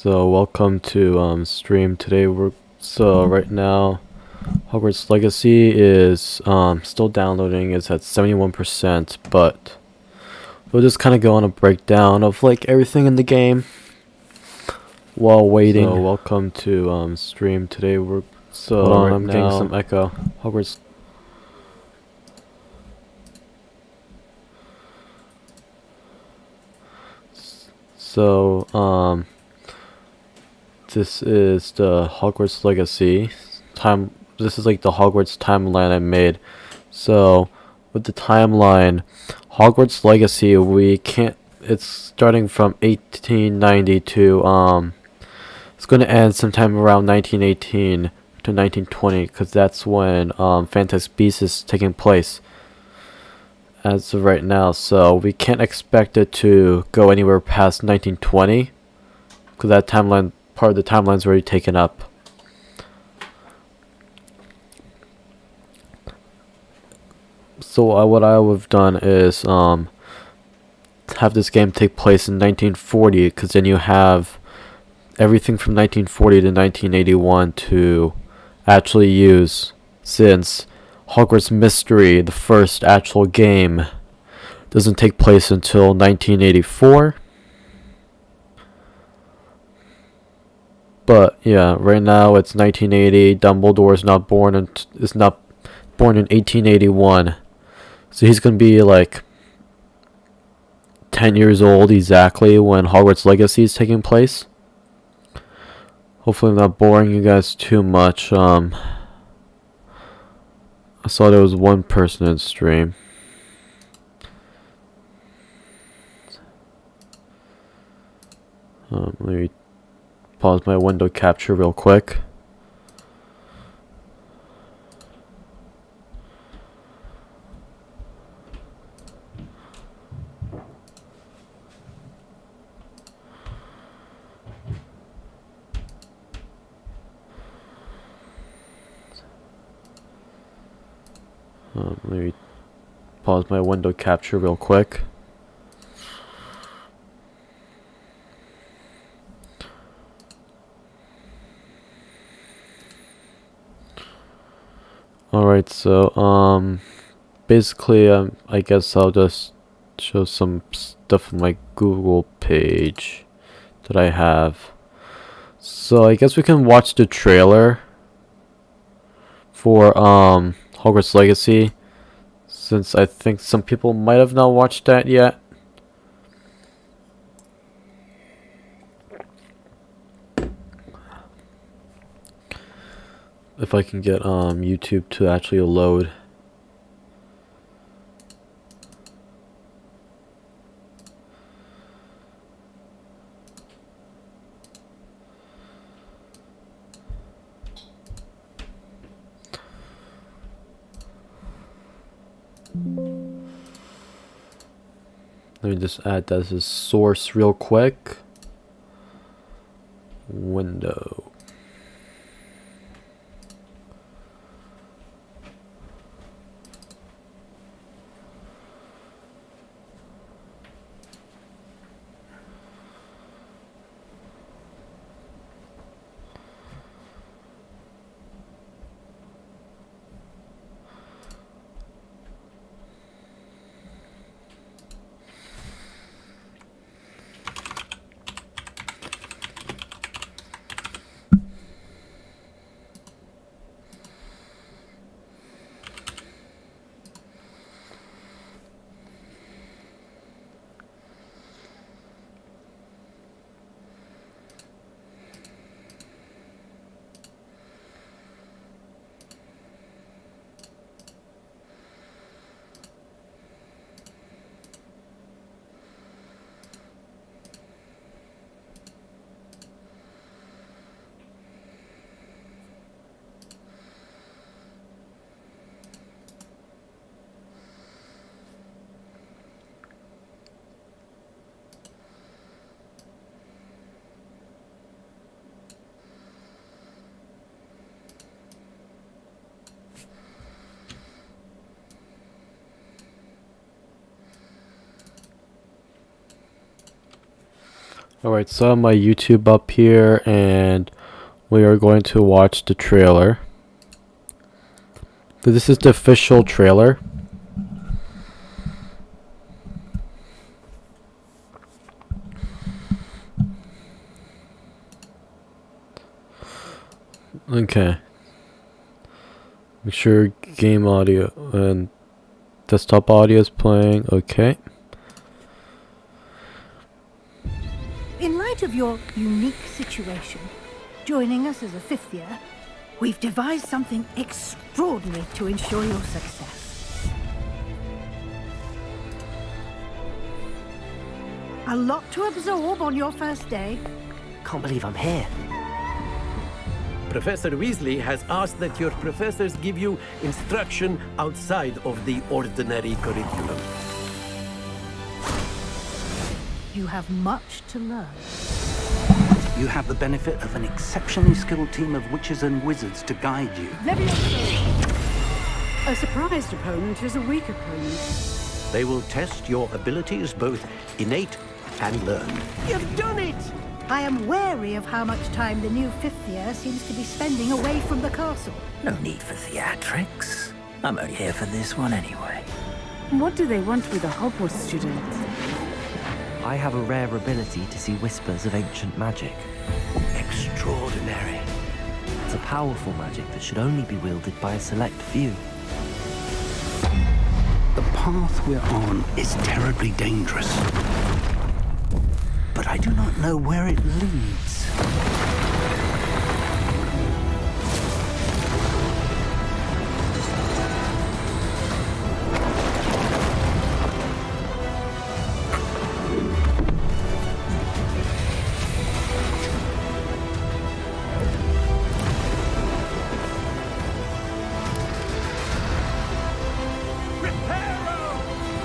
So welcome to stream today. Right now Hogwarts Legacy is still downloading. It's at 71%, but we'll just kind of go on a breakdown of like everything in the game while waiting. So welcome to stream today. I'm getting some echo. Hogwarts. So this is the Hogwarts Legacy this is like the Hogwarts timeline I made. So with the timeline, Hogwarts Legacy, it's starting from 1890 to it's going to end sometime around 1918 to 1920, because that's when Fantastic Beasts is taking place as of right now. So we can't expect it to go anywhere past 1920, because that part of the timeline's already taken up. So what I would have done is have this game take place in 1940, because then you have everything from 1940 to 1981 to actually use, since Hogwarts Mystery, the first actual game, doesn't take place until 1984. But yeah, right now it's 1980. Dumbledore is not born in 1881. So he's going to be like 10 years old exactly when Hogwarts Legacy is taking place. Hopefully I'm not boring you guys too much. I saw there was one person in stream. Let me pause my window capture real quick. Let me pause my window capture real quick. Alright, so basically I guess I'll just show some stuff on my Google page that I have. So I guess we can watch the trailer for Hogwarts Legacy, since I think some people might have not watched that yet. If I can get YouTube to actually load. Let me just add that as a source real quick. Window. Alright, so I have my YouTube up here, and we are going to watch the trailer. So this is the official trailer. Okay. Make sure game audio and desktop audio is playing. Okay. In light of your unique situation, joining us as a fifth year, we've devised something extraordinary to ensure your success. A lot to absorb on your first day. Can't believe I'm here. Professor Weasley has asked that your professors give you instruction outside of the ordinary curriculum. You have much to learn. You have the benefit of an exceptionally skilled team of witches and wizards to guide you. A surprised opponent is a weak opponent. They will test your abilities, both innate and learned. You've done it! I am wary of how much time the new fifth year seems to be spending away from the castle. No need for theatrics. I'm only here for this one anyway. What do they want with a Hogwarts student? I have a rare ability to see whispers of ancient magic. Extraordinary. It's a powerful magic that should only be wielded by a select few. The path we're on is terribly dangerous. But I do not know where it leads.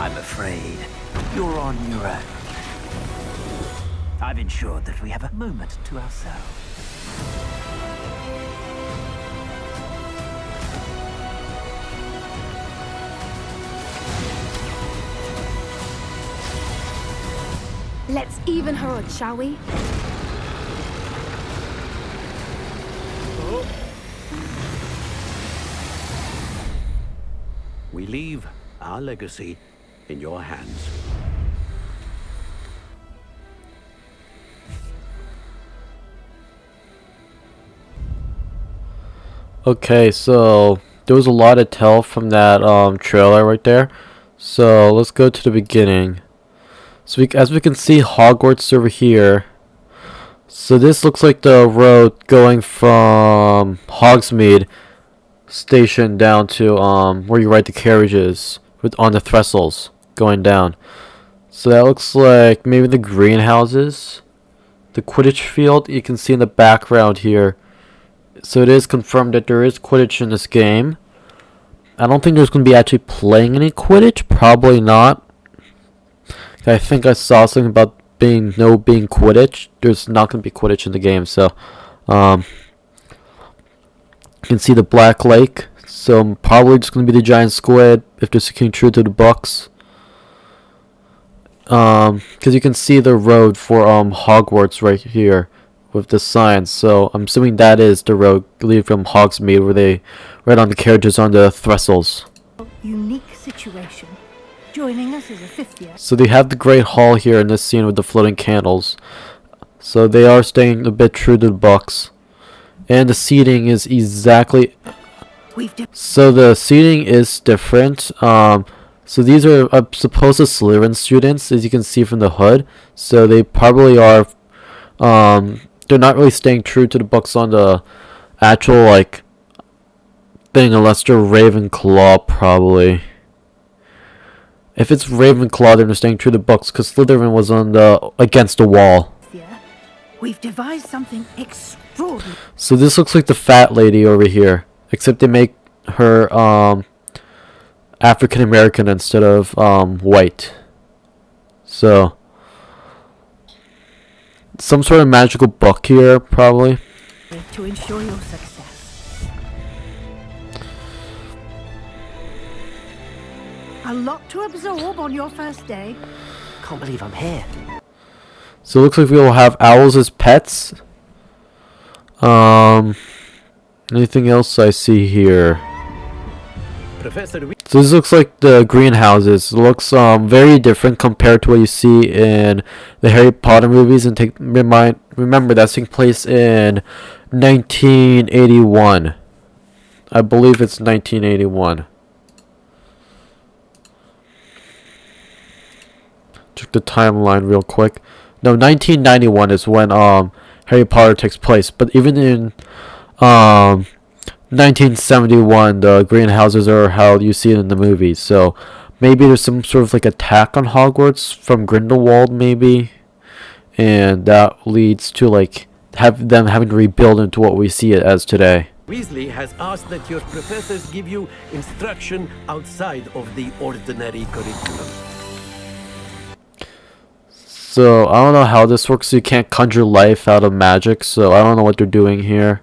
I'm afraid you're on your own. I've ensured that we have a moment to ourselves. Let's even her odds, shall we? We leave our legacy in your hands. Okay, so there was a lot to tell from that trailer right there. So let's go to the beginning. So as we can see, Hogwarts over here. So this looks like the road going from Hogsmeade Station down to where you ride the carriages on the trestles going down. So that looks like maybe the greenhouses, the Quidditch field you can see in the background here. So it is confirmed that there is Quidditch in this game. I don't think there's going to be actually playing any Quidditch. Probably not. I think I saw something about being Quidditch. There's not going to be Quidditch in the game. So you can see the Black Lake. So probably just going to be the giant squid if they're sticking true to the books. Because you can see the road for Hogwarts right here with the signs, so I'm assuming that is the road leading from Hogsmeade, where they ride on the carriages on the trestles. Unique situation, joining us as a fifth year. So they have the Great Hall here in this scene with the floating candles. So they are staying a bit true to the books, and the seating is exactly. So the seating is different. So these are supposed Slytherin students, as you can see from the hood. So they probably are. They're not really staying true to the books on the actual thing, unless they're Ravenclaw, probably. If it's Ravenclaw, then they're staying true to the books, because Slytherin was on the against the wall. We've devised something extraordinary. So this looks like the fat lady over here, except they make her African American instead of white. So some sort of magical book here, probably. To ensure your success. A lot to absorb on your first day. Can't believe I'm here. So it looks like we will have owls as pets. Anything else I see here? Professor, So this looks like the greenhouses. It looks very different compared to what you see in the Harry Potter movies. And remember that's taking place in 1981. I believe it's 1981. Check the timeline real quick. No, 1991 is when Harry Potter takes place. But even in 1971, the greenhouses are how you see it in the movies. So maybe there's some sort of like attack on Hogwarts from Grindelwald, maybe, and that leads to like them having to rebuild into what we see it as today. Weasley has asked that your professors give you instruction outside of the ordinary curriculum. So I don't know how this works. You can't conjure life out of magic, so I don't know what they're doing here.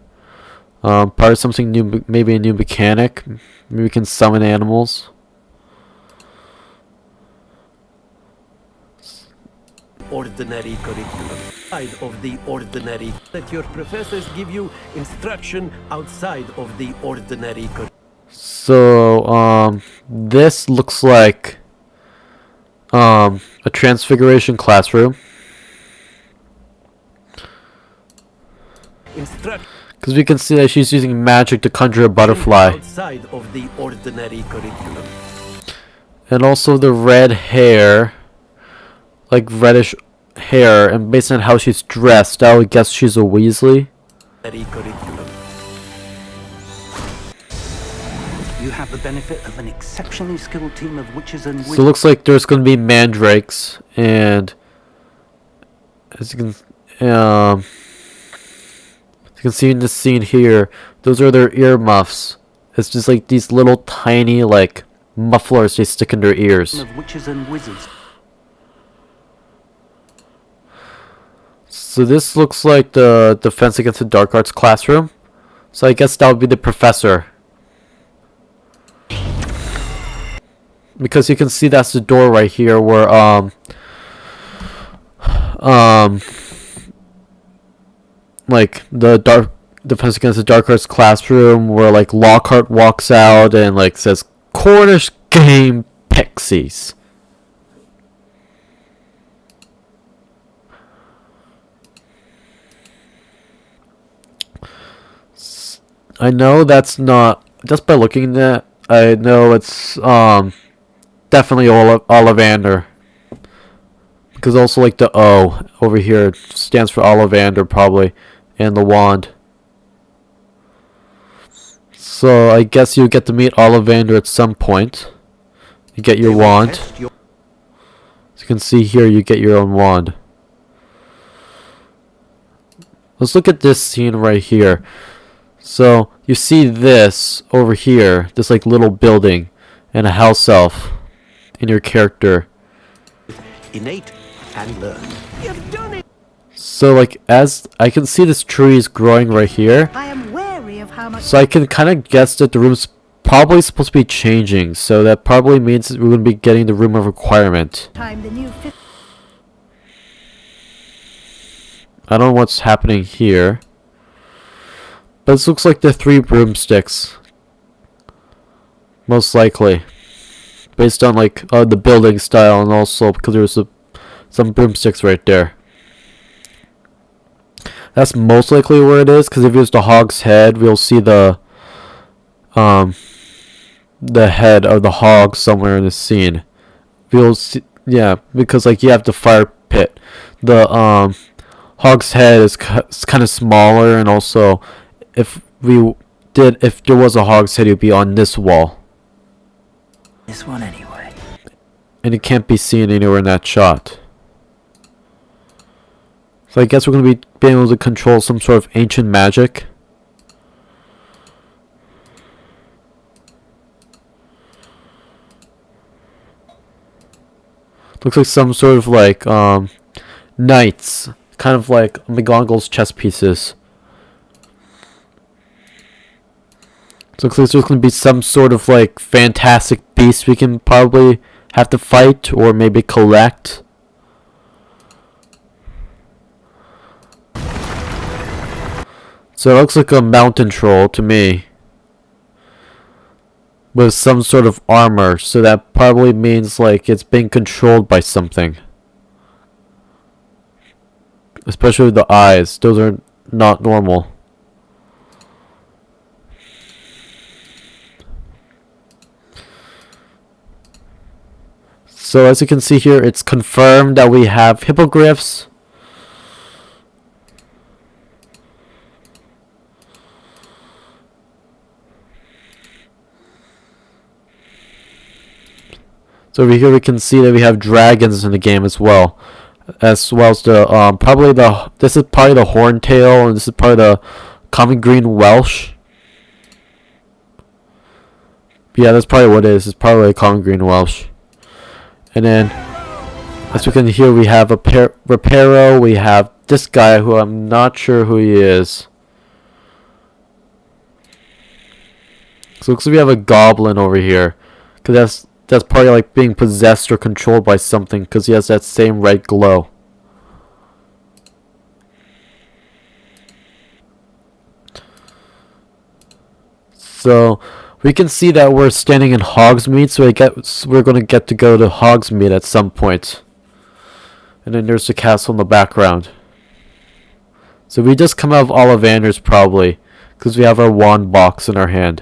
Probably something new, maybe a new mechanic. Maybe we can summon animals. Ordinary curriculum. Outside of the ordinary, that your professors give you instruction outside of the ordinary curriculum. So this looks like a transfiguration classroom. Because we can see that she's using magic to conjure a butterfly. Outside of the ordinary curriculum. And also the red hair, like reddish hair, and based on how she's dressed, I would guess she's a Weasley. You have the benefit of an exceptionally skilled team of witches and wizards. So it looks like there's going to be mandrakes, and as you can see in this scene here, those are their earmuffs. It's just like these little tiny like mufflers they stick in their ears. Of witches and wizards. So this looks like the Defense Against the Dark Arts classroom. So I guess that would be the professor. Because you can see that's the door right here where like the Defense Against the Dark Arts classroom where like Lockhart walks out and like says Cornish game pixies. I know that's not, just by looking at it, I know it's definitely Ollivander. Because also like the O over here stands for Ollivander probably, and the wand. So I guess you get to meet Ollivander at some point. You get your wand. As you can see here, you get your own wand. Let's look at this scene right here. So you see this over here, this like little building and a house elf in your character. Innate and learn. You've done it. So like as I can see this tree is growing right here. I am wary of how much. So I can kind of guess that the room's probably supposed to be changing. So that probably means that we're going to be getting the room of requirement. Time the new I don't know what's happening here. But this looks like the 3 broomsticks. Most likely. Based on like the building style and also because there's some broomsticks right there. That's most likely where it is, because if it's the hog's head, we'll see the head of the hog somewhere in the scene. We'll see, yeah, because like you have the fire pit. The hog's head is kind of smaller, and also if there was a hog's head, it would be on this wall. This one anyway. And it can't be seen anywhere in that shot. So I guess we're going to be being able to control some sort of ancient magic. Looks like some sort of like knights. Kind of like McGonagall's chess pieces. So it looks like there's going to be some sort of like fantastic beast we can probably have to fight or maybe collect. So it looks like a mountain troll to me, with some sort of armor, so that probably means like it's being controlled by something. Especially the eyes, those are not normal. So as you can see here, it's confirmed that we have hippogriffs. So over here we can see that we have dragons in the game as well as the this is probably the horntail, and this is probably the common green Welsh. Yeah, that's probably what it is. It's probably a common green Welsh. And then, as we can hear, we have a Reparo. We have this guy who I'm not sure who he is. So it looks like we have a goblin over here, because that's probably like being possessed or controlled by something, because he has that same red glow. So we can see that we're standing in Hogsmeade, so we're going to get to go to Hogsmeade at some point. And then there's the castle in the background. So we just come out of Ollivander's probably, because we have our wand box in our hand.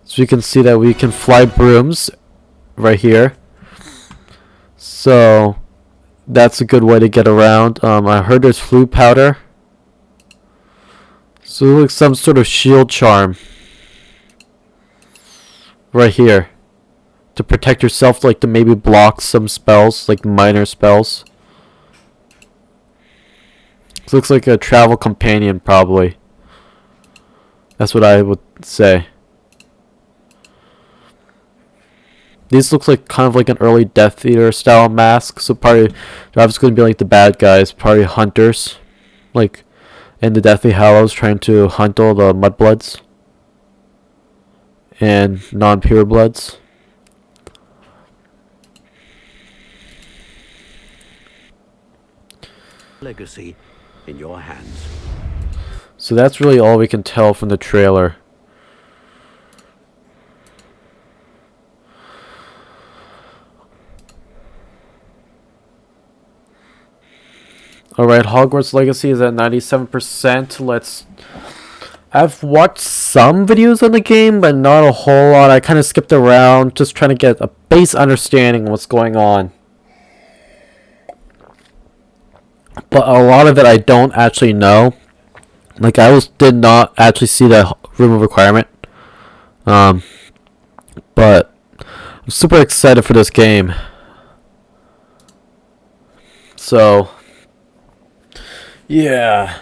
So you can see that we can fly brooms right here. So that's a good way to get around. I heard there's flute powder. So it looks like some sort of shield charm right here to protect yourself, like to maybe block some spells, like minor spells. This looks like a travel companion probably. That's what I would say. These looks like kind of like an early Death Eater style mask. So probably they're obviously going to be like the bad guys, probably hunters, like in the Deathly Hallows, trying to hunt all the mudbloods and non-purebloods. Legacy in your hands. So that's really all we can tell from the trailer. Alright, Hogwarts Legacy is at 97%. I've watched some videos on the game, but not a whole lot. I kind of skipped around, just trying to get a base understanding of what's going on. But a lot of it I don't actually know. Like, did not actually see the room of requirement. But I'm super excited for this game. So yeah,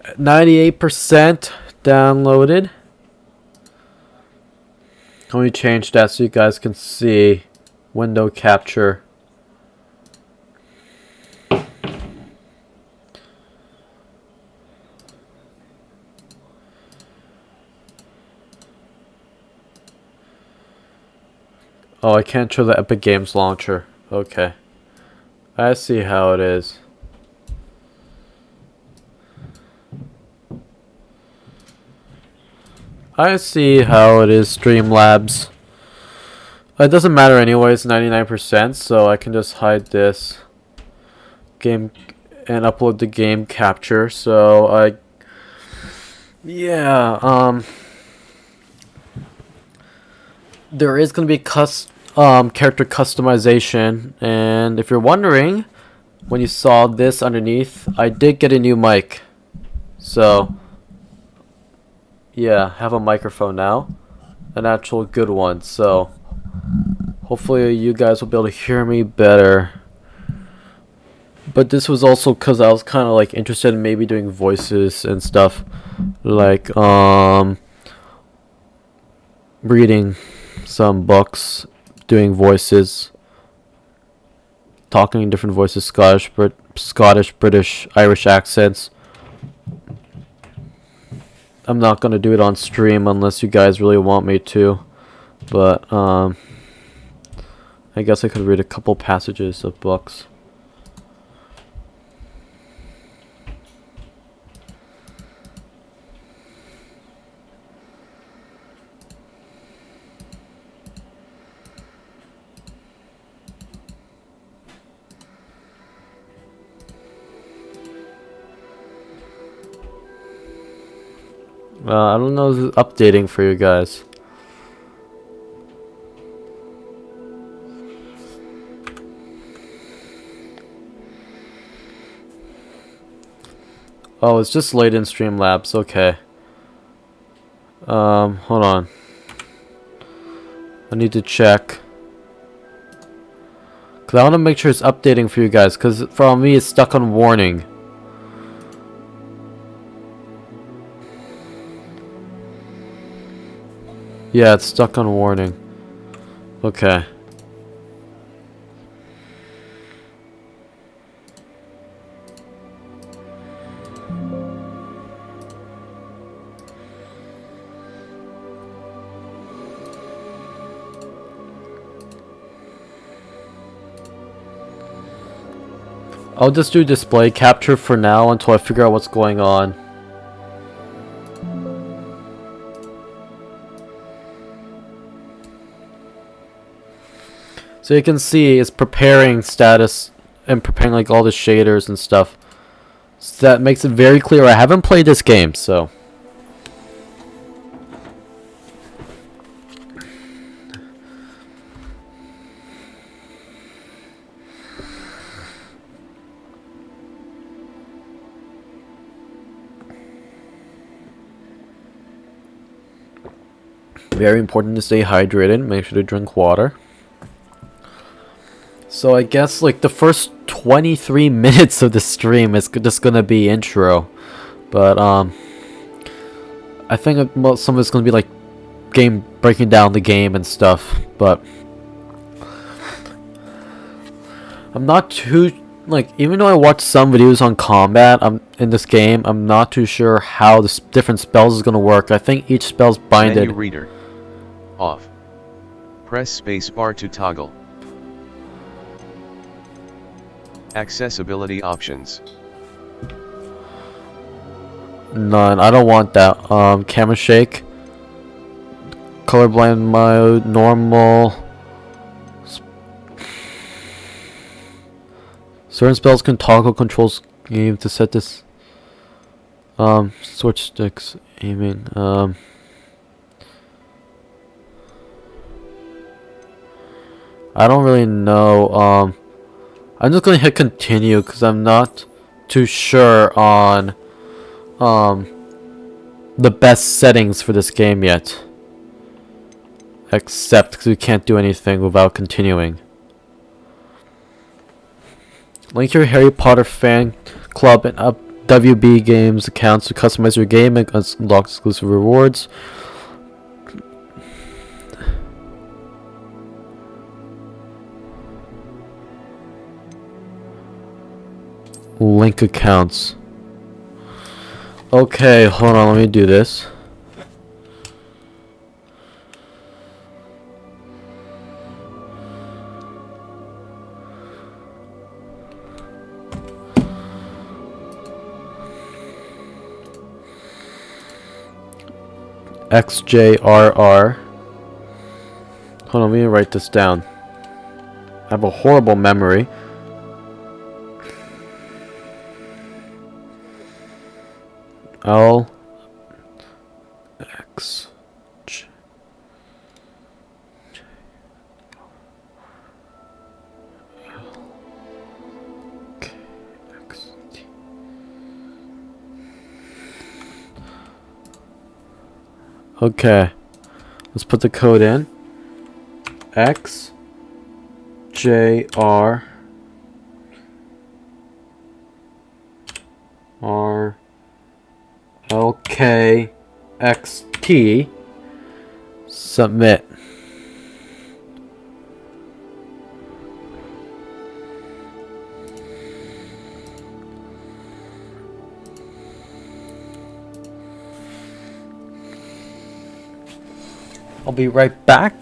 98% downloaded. Let me change that so you guys can see window capture. Oh, I can't show the Epic Games launcher. Okay, I see how it is. I see how it is, Streamlabs. It doesn't matter anyways, 99%, so I can just hide this game and upload the game capture. So there is going to be character customization, and if you're wondering, when you saw this underneath, I did get a new mic. So yeah, have a microphone now, an actual good one. So hopefully you guys will be able to hear me better. But this was also because I was kind of like interested in maybe doing voices and stuff, like reading some books, doing voices, talking in different voices, Scottish, British, Irish accents. I'm not going to do it on stream unless you guys really want me to, but I guess I could read a couple passages of books. I don't know if it's updating for you guys. Oh, it's just late in Streamlabs. Okay. Hold on. I need to check. Cause I want to make sure it's updating for you guys. Cause for me, it's stuck on warning. Yeah, it's stuck on warning. Okay. I'll just do display capture for now until I figure out what's going on. So you can see it's preparing status and preparing like all the shaders and stuff. So that makes it very clear I haven't played this game, so. Very important to stay hydrated, make sure to drink water. So I guess like the first 23 minutes of the stream is just gonna be intro. But I think some of it's gonna be like breaking down the game and stuff, but I'm not too like, even though I watched some videos on combat in this game, I'm not too sure how the different spells is gonna work. I think each spell's binded. Menu reader. Off. Press spacebar to toggle. Accessibility options. None. I don't want that. Camera shake. Colorblind mode. Normal. Certain spells can toggle controls game to set this. Switch sticks. Aiming. I don't really know. I'm just gonna hit continue because I'm not too sure on the best settings for this game yet. Except because we can't do anything without continuing. Link your Harry Potter fan club and WB Games accounts to customize your game and unlock exclusive rewards. Link accounts. Okay, hold on, let me do this. XJRR. Hold on, let me write this down. I have a horrible memory. L X J L K X T. Okay, let's put the code in. X J R R LKXT. Submit. I'll be right back.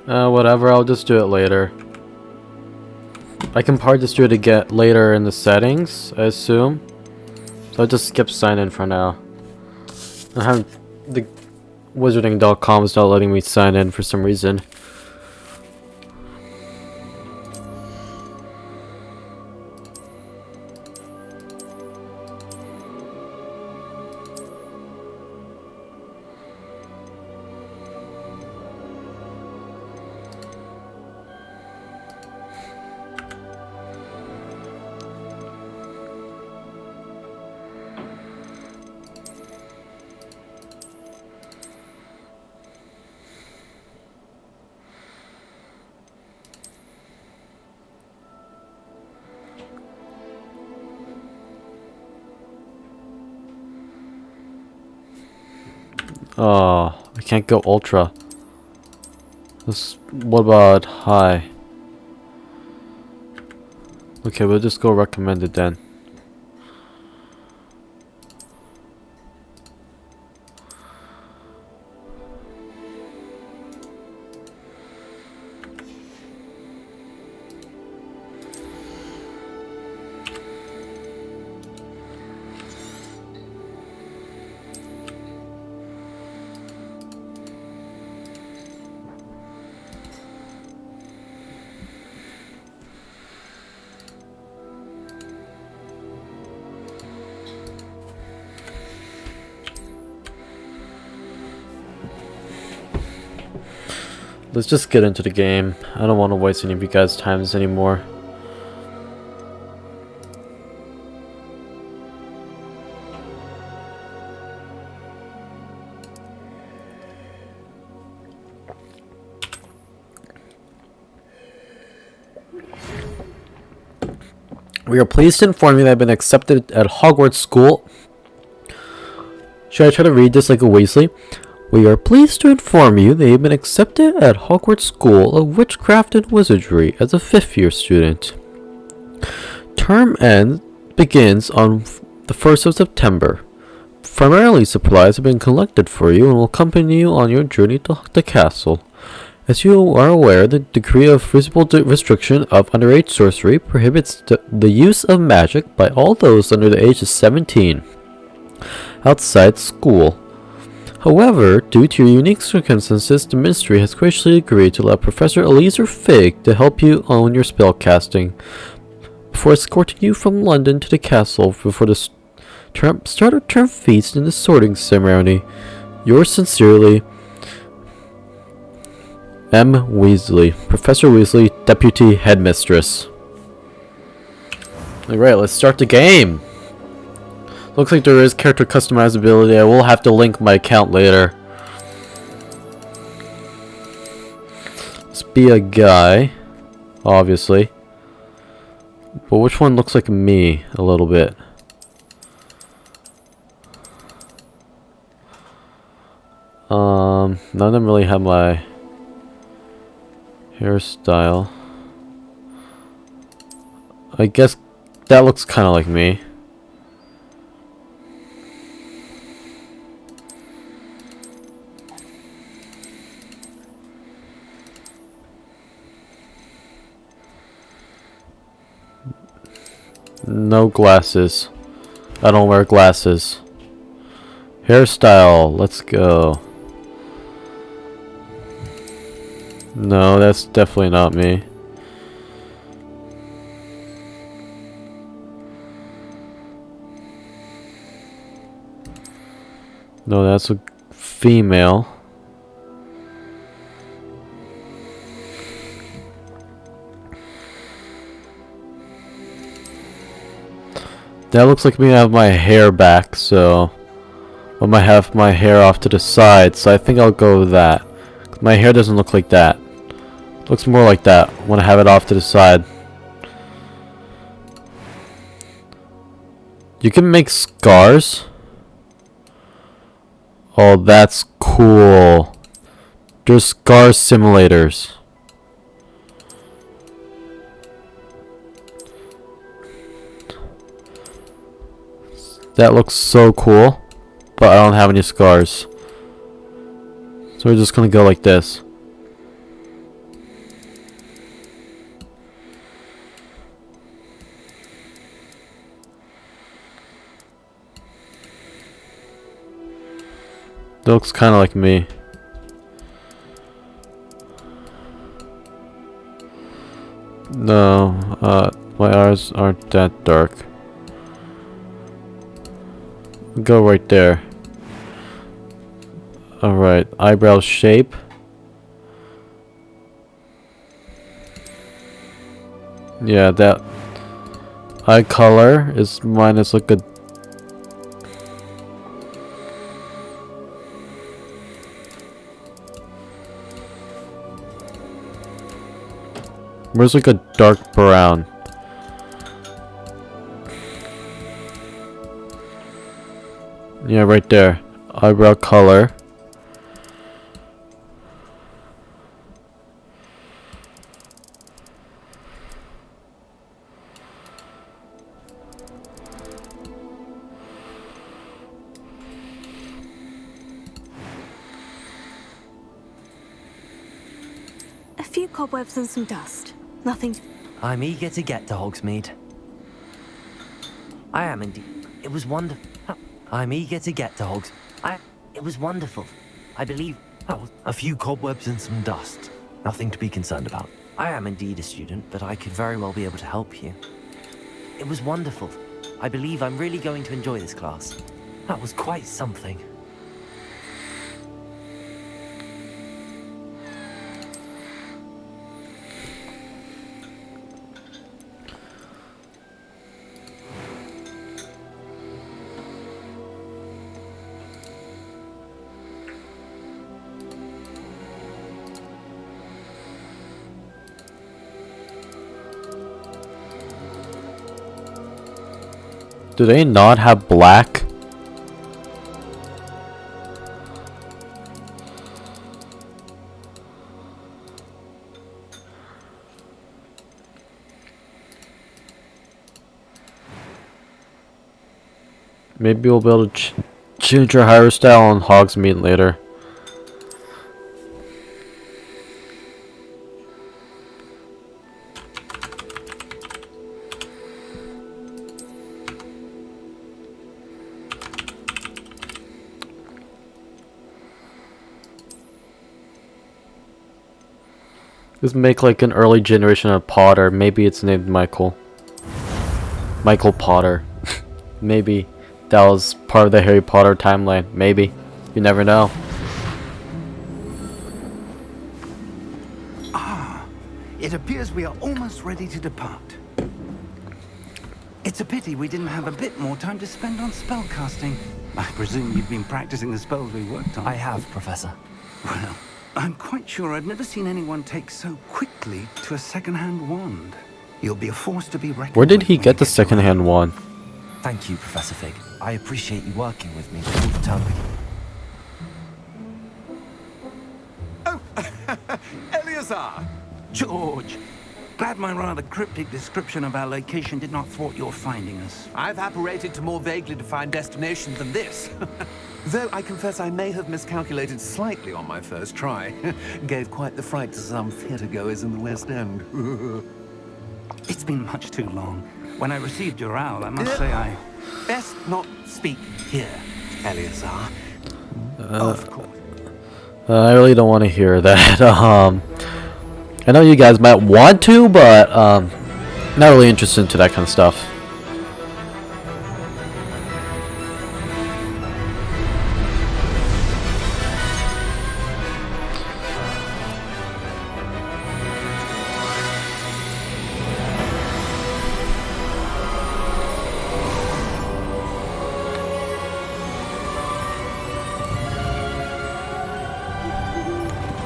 Whatever, I'll just do it later. I can probably just do it again later in the settings, I assume. So I'll just skip sign in for now. I have the wizarding.com is not letting me sign in for some reason. Oh, I can't go ultra. What about high? Okay, we'll just go recommended then. let's just get into the game. I don't want to waste any of you guys' times anymore. We are pleased to inform you that I have been accepted at Hogwarts School. Should I try to read this like a Weasley? We are pleased to inform you that you have been accepted at Hogwarts School of Witchcraft and Wizardry as a 5th year student. Term end begins on the 1st of September. Primarily supplies have been collected for you and will accompany you on your journey to the castle. As you are aware, the decree of visible restriction of underage sorcery prohibits the use of magic by all those under the age of 17 outside school. However, due to your unique circumstances, the Ministry has graciously agreed to allow Professor Eliezer Fig to help you own your spellcasting before escorting you from London to the castle before the start of term feast and the sorting ceremony. Yours sincerely, M. Weasley, Professor Weasley, Deputy Headmistress. Alright, let's start the game. Looks like there is character customizability. I will have to link my account later. Let's be a guy, obviously. But which one looks like me a little bit? None of them really have my hairstyle. I guess that looks kind of like me. No glasses. I don't wear glasses. Hairstyle. Let's go. No, that's definitely not me. No, that's a female. That looks like me. I have my hair back, so I might have my hair off to the side, so I think I'll go with that. My hair doesn't look like that. It looks more like that when I have it off to the side. You can make scars. Oh, that's cool. There's scar simulators. That looks so cool. But I don't have any scars. So we're just gonna go like this. That looks kind of like me. No, my eyes aren't that dark. Go right there. Alright, eyebrow shape. Yeah, that eye color is minus like a where's like a dark brown. Yeah, right there. Eyebrow color. A few cobwebs and some dust. Nothing. I'm eager to get to Hogsmeade. I am indeed. It was wonderful. I'm eager to get to It was wonderful. I believe. A few cobwebs and some dust. Nothing to be concerned about. I am indeed a student, but I could very well be able to help you. It was wonderful. I believe I'm really going to enjoy this class. That was quite something. Do they not have black? Maybe we'll be able to change our hairstyle on Hogsmeade later. Let's make like an early generation of Potter. Maybe it's named Michael. Michael Potter. Maybe that was part of the Harry Potter timeline. Maybe. You never know. It appears we are almost ready to depart. It's a pity we didn't have a bit more time to spend on spellcasting. I presume you've been practicing the spells we worked on. I have, Professor. Well, I'm quite sure I've never seen anyone take so quickly to a second-hand wand. You'll be a force to be reckoned with. Where did he get the second-hand wand? Thank you, Professor Fig. I appreciate you working with me before the term begins. Eleazar! George! Glad my rather cryptic description of our location did not thwart your finding us. I've apparated to more vaguely defined destinations than this. Though I confess I may have miscalculated slightly on my first try. Gave quite the fright to some theatre-goers in the West End. It's been much too long. When I received your owl, I must say I... Best not speak here, Eleazar. Of course. I really don't want to hear that. I know you guys might want to, but not really interested into that kind of stuff.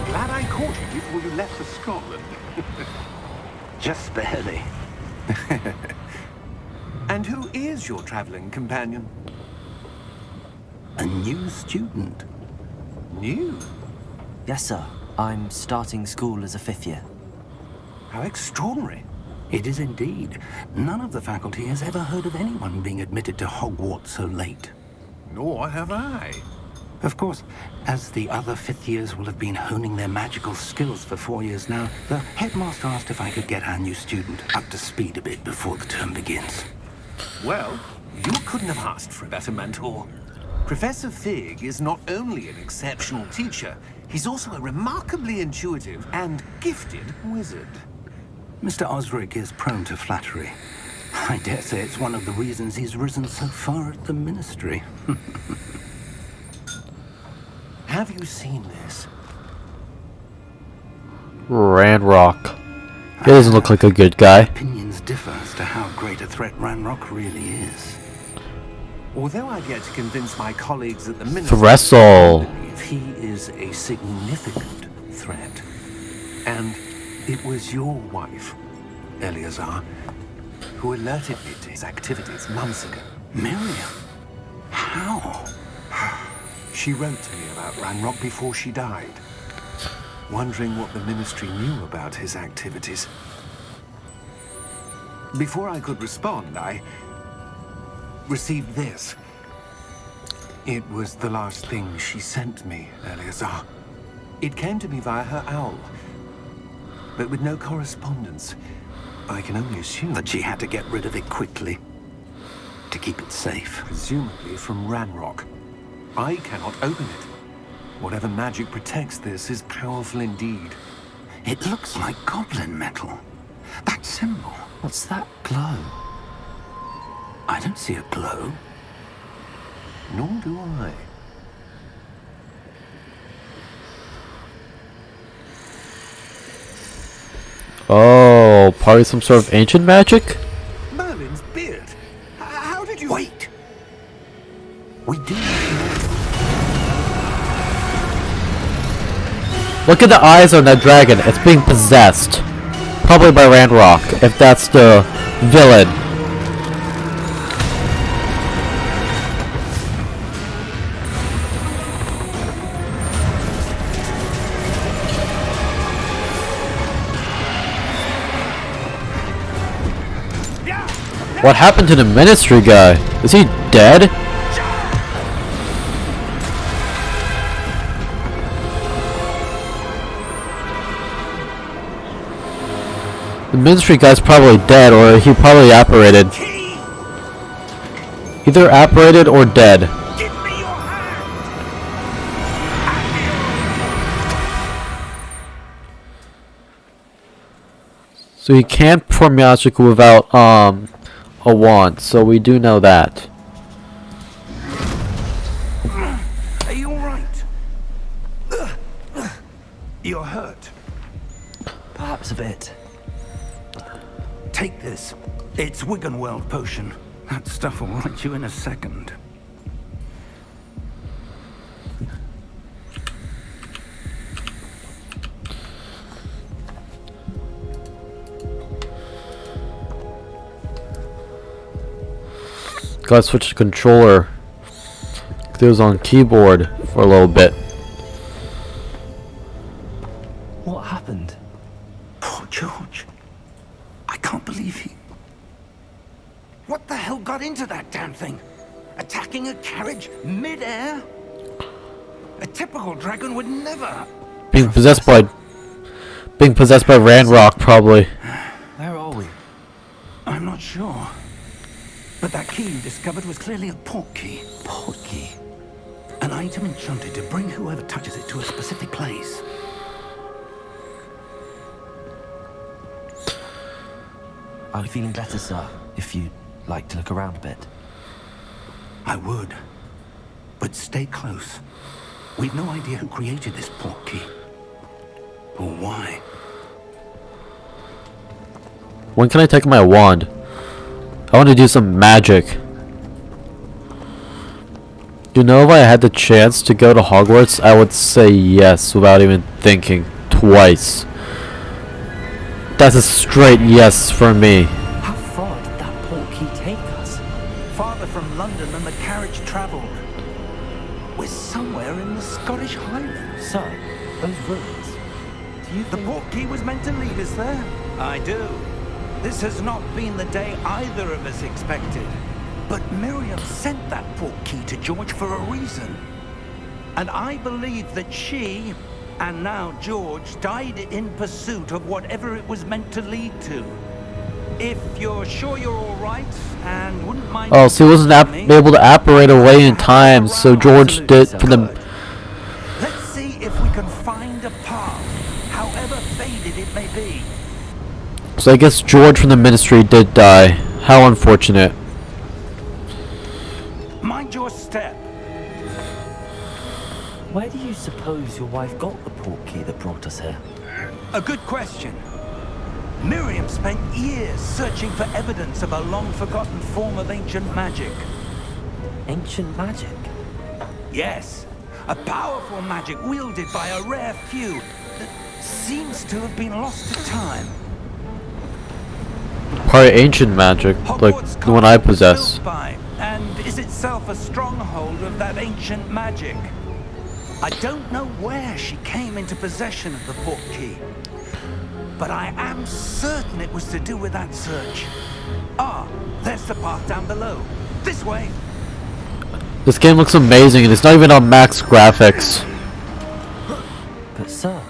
Glad I caught you before you left for Scotland. Just barely. And who is your traveling companion? A new student. New? Yes, sir. I'm starting school as a 5th year. How extraordinary. It is indeed. None of the faculty has ever heard of anyone being admitted to Hogwarts so late. Nor have I. Of course, as the other 5th years will have been honing their magical skills for 4 years now, the headmaster asked if I could get our new student up to speed a bit before the term begins. Well, you couldn't have asked for a better mentor. Professor Fig is not only an exceptional teacher, he's also a remarkably intuitive and gifted wizard. Mr. Osric is prone to flattery. I dare say it's one of the reasons he's risen so far at the ministry. Have you seen this? Ranrock. He doesn't look like a good guy. Opinions differ as to how great a threat Ranrock really is. Although I've yet to convince my colleagues at the ministry, Threstle. I believe he is a significant threat. And it was your wife, Eleazar, who alerted me to his activities months ago. Miriam? How? She wrote to me about Ranrock before she died, wondering what the ministry knew about his activities. Before I could respond, I received this. It was the last thing she sent me, Eleazar. It came to me via her owl, but with no correspondence. I can only assume That she had to get rid of it quickly to keep it safe. presumably from Ranrock. I cannot open it. Whatever magic protects this is powerful indeed. It looks like goblin metal. That symbol. What's that glow? I don't see a glow. Nor do I. Oh, probably some sort of ancient magic? Merlin's beard. How did you... Wait! We do. Look at the eyes on that dragon. It's being possessed. Probably by Ranrock, if that's the villain. What happened to the ministry guy? Is he dead? The ministry guy's probably dead, or he probably apparated. Either apparated or dead. So he can't perform magic without a wand, so we do know that. Are you alright? You're hurt. Perhaps a bit. Take this. It's Wiggenweld potion. That stuff will right you in a second. Gotta switch the controller. It was on keyboard for a little bit. What happened? Poor George. I can't believe he... What the hell got into that damn thing? Attacking a carriage mid-air? A typical dragon would never... Being possessed by Ranrock, probably. Where are we? I'm not sure. But that key you discovered was clearly a port key. Port key. An item enchanted to bring whoever touches it to a specific place. Are you feeling better, sir? If you'd like to look around a bit. I would. But stay close. We've no idea who created this port key. Or why. When can I take my wand? I want to do some magic. You know, if I had the chance to go to Hogwarts, I would say yes without even thinking twice. That's a straight yes for me. How far did that port key take us? Farther from London than the carriage travelled. We're somewhere in the Scottish Highlands. Sir, those ruins. Do you The think... port key was meant to lead us there? I do. This has not been the day either of us expected. But Miriam sent that port key to George for a reason. And I believe that she, and now George, died in pursuit of whatever it was meant to lead to. If you're sure you're all right and wouldn't mind... Oh, so he wasn't able to apparate away in time, so George did for them. Let's see if we can find a path, however faded it may be. So I guess George from the ministry did die. How unfortunate. Mind your step. Where do you suppose your wife got the port key that brought us here? A good question. Miriam spent years searching for evidence of a long-forgotten form of ancient magic. Ancient magic? Yes, a powerful magic wielded by a rare few that seems to have been lost to time. Probably ancient magic, like the one I possess. Built by, and is itself a stronghold of that ancient magic. I don't know where she came into possession of the port key, but I am certain it was to do with that search. Ah, there's the path down below. This way. This game looks amazing, and it's not even on max graphics. But sir,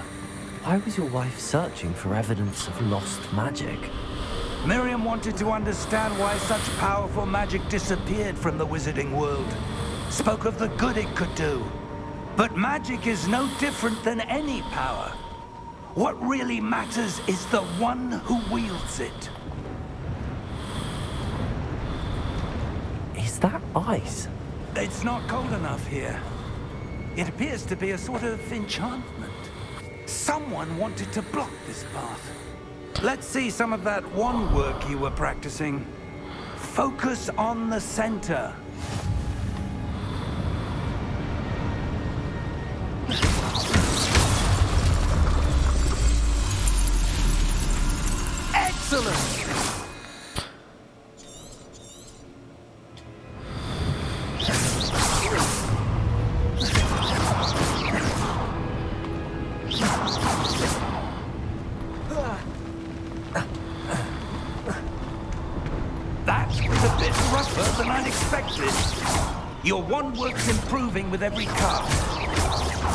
why was your wife searching for evidence of lost magic? Miriam wanted to understand why such powerful magic disappeared from the wizarding world. Spoke of the good it could do. But magic is no different than any power. What really matters is the one who wields it. Is that ice? It's not cold enough here. It appears to be a sort of enchantment. Someone wanted to block this path. Let's see some of that wand work you were practicing. Focus on the center. Excellent! That's Your wand works improving with every cast.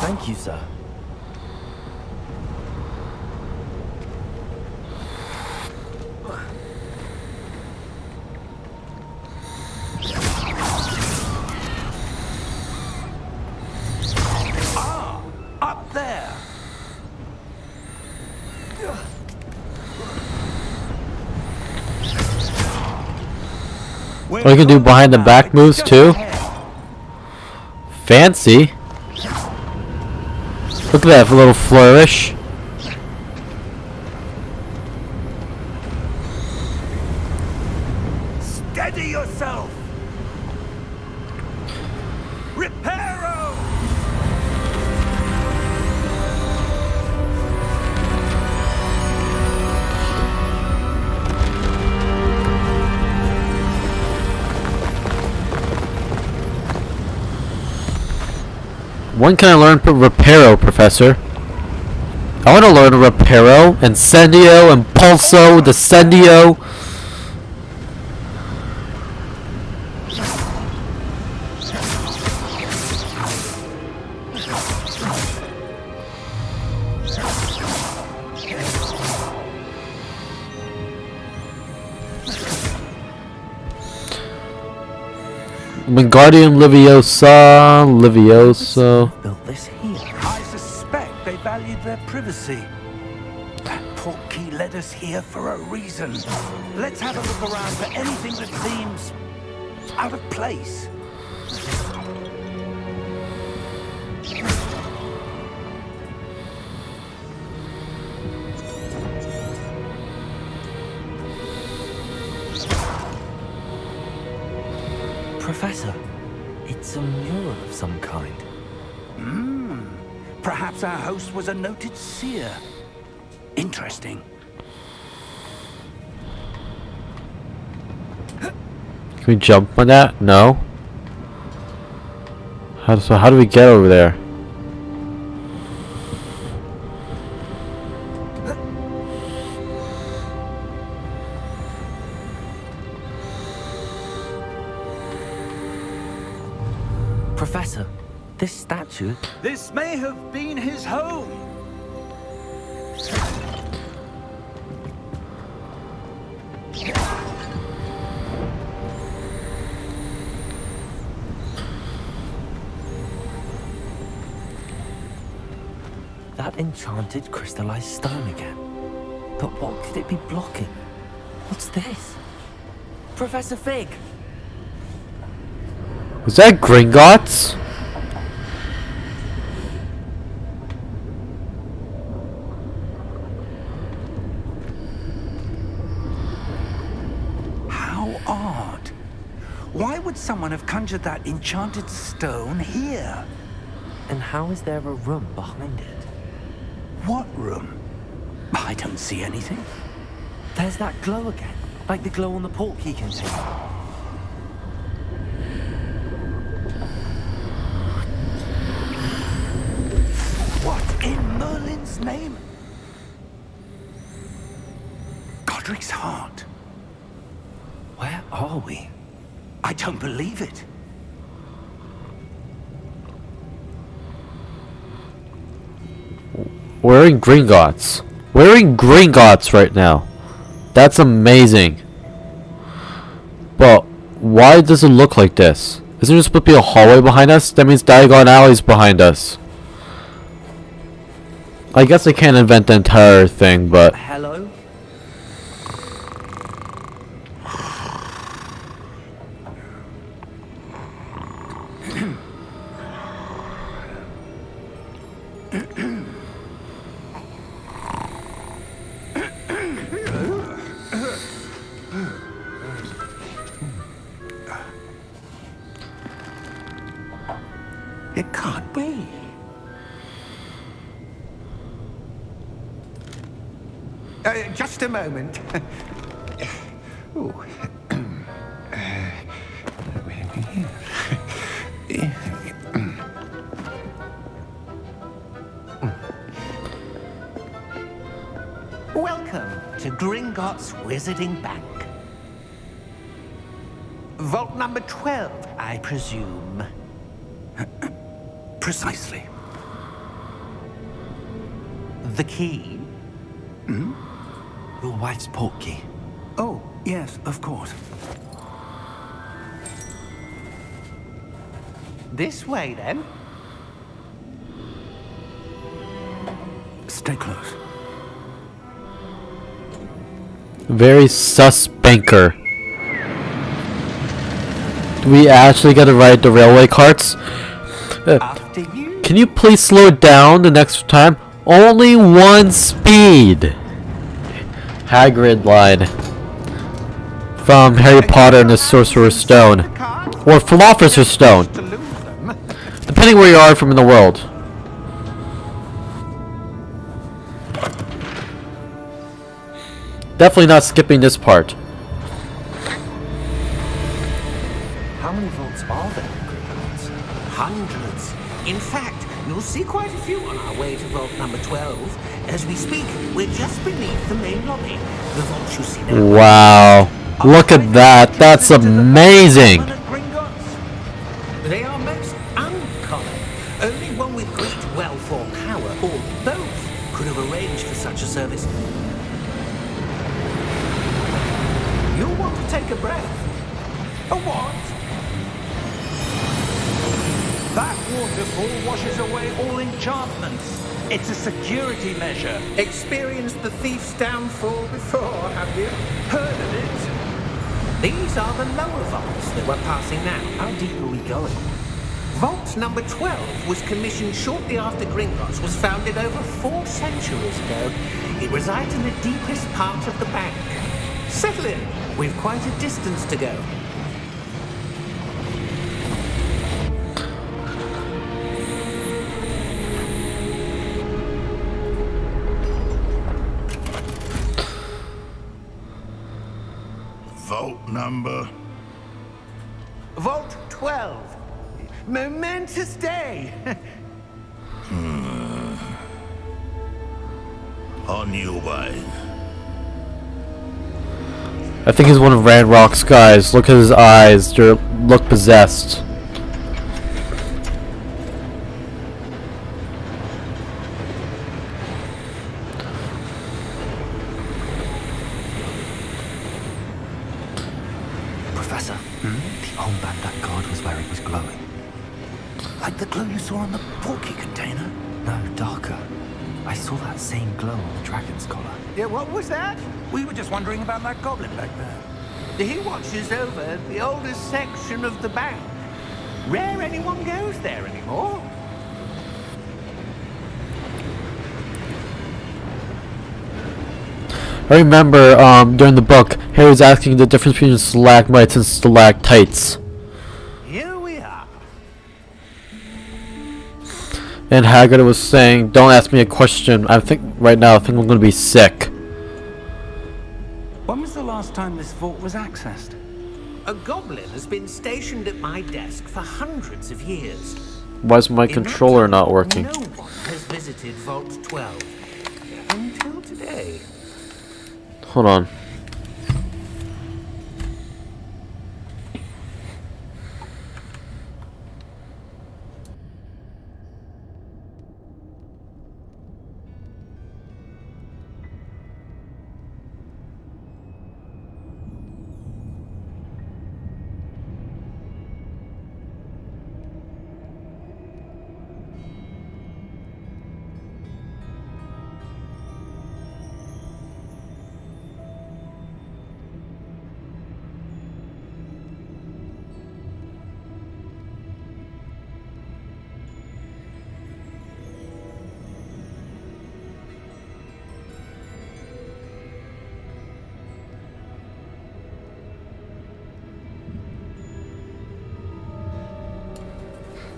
Thank you, sir. Ah, up there. Oh, you can do behind the back moves too? Fancy. Look at that little flourish. Steady yourself. Reparo! When can I learn Reparo, Professor? I want to learn Reparo, Incendio, Impulso, Descendio. Wingardium Levioso. Built this here. I suspect they valued their privacy. That portkey led us here for a reason. Let's have a look around for anything that seems out of place. Professor, it's a mural of some kind. Perhaps our host was a noted seer. Interesting. Can we jump on that? No. How do we get over there? Professor, this statue... This may have been his home. That enchanted crystallized stone again. But what could it be blocking? What's this? Professor Fig! Was that Gringotts? How odd. Why would someone have conjured that enchanted stone here? And how is there a room behind it? What room? I don't see anything. There's that glow again, like the glow on the portkey container. What in Merlin's name? Godric's heart. Where are we? I don't believe it. We're in Gringotts. We're in Gringotts right now. That's amazing. But why does it look like this? Isn't there supposed to be a hallway behind us? That means Diagon Alley's behind us. I guess I can't invent the entire thing, but... Hello? It can't be. Just a moment. Ooh. Welcome to Gringotts Wizarding Bank. Vault number 12 I presume. Precisely. The key? Your wife's portkey. Oh, yes, of course. This way, then. Stay close. Very sus banker. Do we actually get to ride the railway carts? After you. Can you please slow it down the next time? Only one speed. Hagrid line from Harry Potter and the Sorcerer's Stone, or Philosopher's Stone, depending where you are from in the world. Definitely not skipping this part. How many vaults are there in Gringotts? Hundreds. In fact, you'll see quite a few on our way to vault number 12. As we speak, we're just beneath the main lobby. The vaults you see now. Wow. Look at that. That's amazing. They are most uncommon. Only one with great wealth or power, or both, could have arranged for such a service. You'll want to take a breath. A what? That waterfall washes away all enchantments. It's a security measure. Experienced the thief's downfall before, have you? Heard of it? These are the lower vaults that we're passing now. How deep are we going? Vault number 12 was commissioned shortly after Gringotts was founded over 4 centuries ago. It resides in the deepest part of the bank. Settle in. We've quite a distance to go. Vault number? Vault 12. Momentous day. On your way. I think he's one of Ranrock's guys. Look at his eyes. They look possessed. Professor, the armband that guard was wearing was glowing. Like the glow you saw on the portkey container? No, darker. I saw that same glow on the dragon's collar. Yeah, what was that? We were just wondering about that goblin back there. He watches over the oldest section of the bank. Rare anyone goes there anymore. I remember during the book, Harry was asking the difference between stalagmites and stalactites. Here we are. And Hagrid was saying, don't ask me a question. I think I'm going to be sick. When was the last time this vault was accessed? A goblin has been stationed at my desk for hundreds of years. Why is my In that controller time, not working? No one has visited Vault 12 until today. Hold on.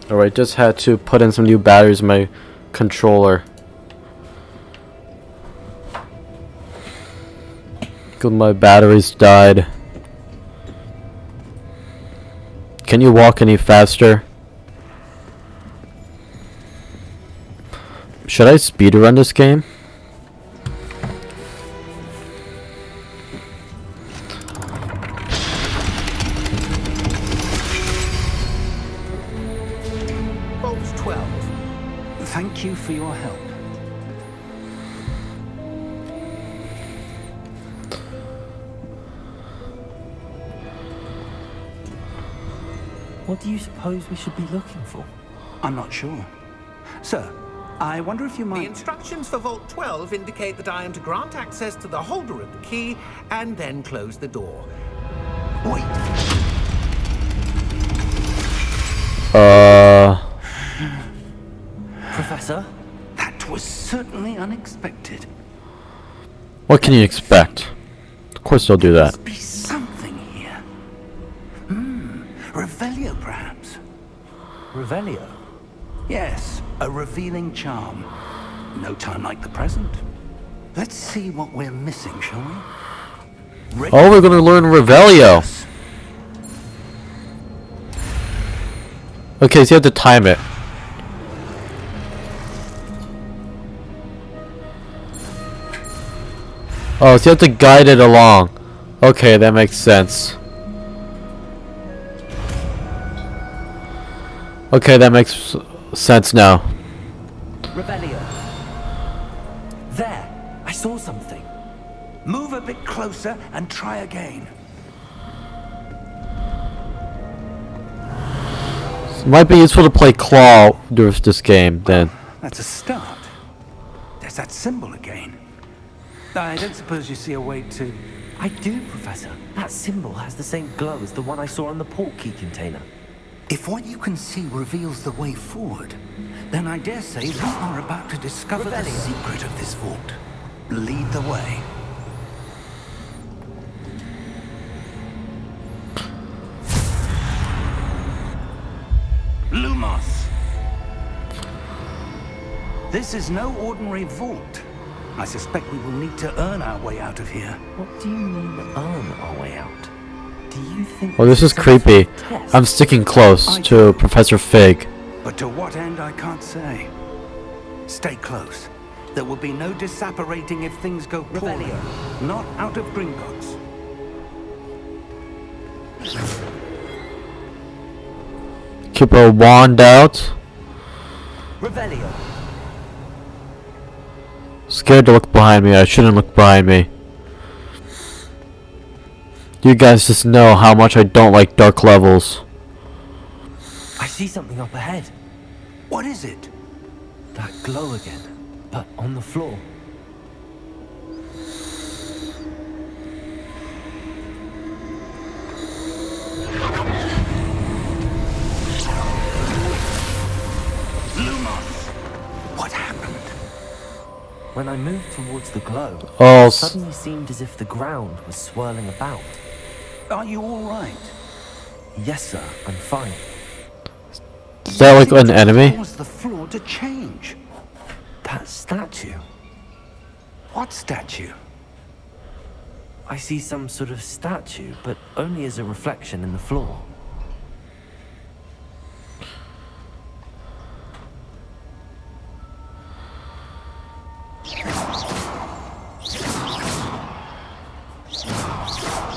Alright, just had to put in some new batteries in my controller. Because my batteries died. Can you walk any faster? Should I speedrun this game? 12. Thank you for your help. What do you suppose we should be looking for? I'm not sure. Sir, I wonder if you The might... instructions for Vault 12 indicate that I am to grant access to the holder of the key and then close the door. Wait. Professor? That was certainly unexpected. What can you expect? Of course they'll do that. Must be something here. Revelio, perhaps. Revelio? Yes, a revealing charm. No time like the present. Let's see what we're missing, shall we? Oh, we're gonna learn Revelio. Okay, so you have to time it. Oh, so you have to guide it along. Okay, that makes sense. Okay, that makes sense now. Revelio. There! I saw something. Move a bit closer and try again. Might be useful to play Claw during this game, then. That's a start. There's that symbol again. I don't suppose you see a way to... I do, Professor. That symbol has the same glow as the one I saw on the port key container. If what you can see reveals the way forward, then I dare say we are about to discover the secret of this vault. Lead the way. Lumos! This is no ordinary vault. I suspect we will need to earn our way out of here. What do you mean, earn our way out? Do you think... Well, this is creepy. I'm sticking close to Professor Fig. But to what end, I can't say. Stay close. There will be no disapparating if things go poorly. Not out of Gringotts. Keep a wand out. Revelio. Scared to look behind me. I shouldn't look behind me. You guys just know how much I don't like dark levels. I see something up ahead. What is it? That glow again, but on the floor. Lumos! What happened? When I moved towards the glow, Oh, it suddenly seemed as if the ground was swirling about. Are you all right? Yes, sir, I'm fine. is that like an enemy? Cause the floor to change. That statue. What statue? I see some sort of statue, but only as a reflection in the floor.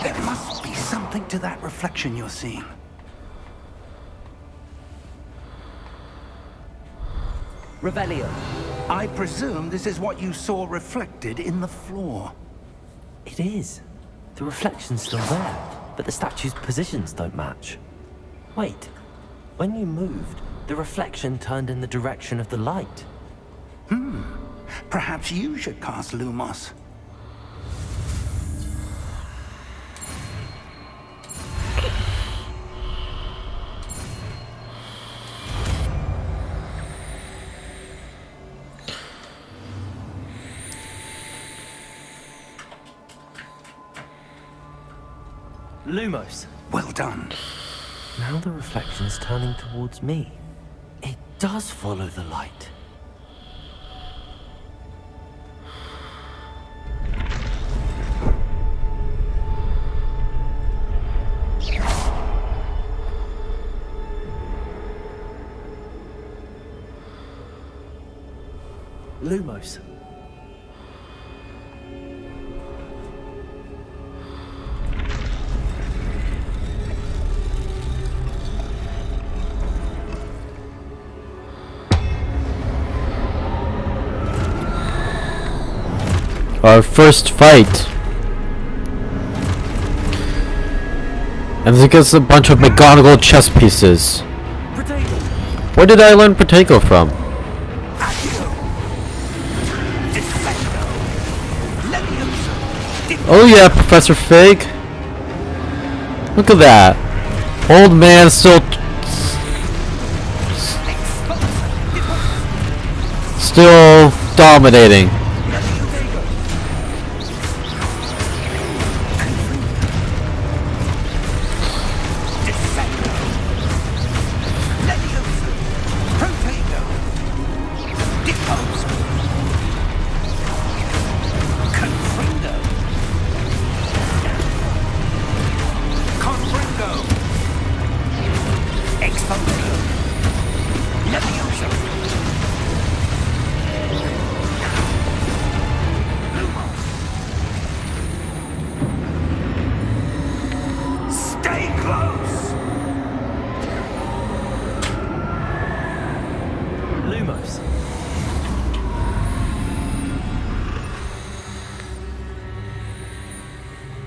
There must be something to that reflection you're seeing. Revelio. I presume this is what you saw reflected in the floor. It is. The reflection's still there, but the statue's positions don't match. Wait. When you moved, the reflection turned in the direction of the light. Perhaps you should cast Lumos. Lumos. Well done. Now the reflection's turning towards me. It does follow the light. Lumos. Our first fight. And this gets a bunch of McGonagall chess pieces. Where did I learn Protego from? Oh yeah, Professor Fig. Look at that. Old man still dominating.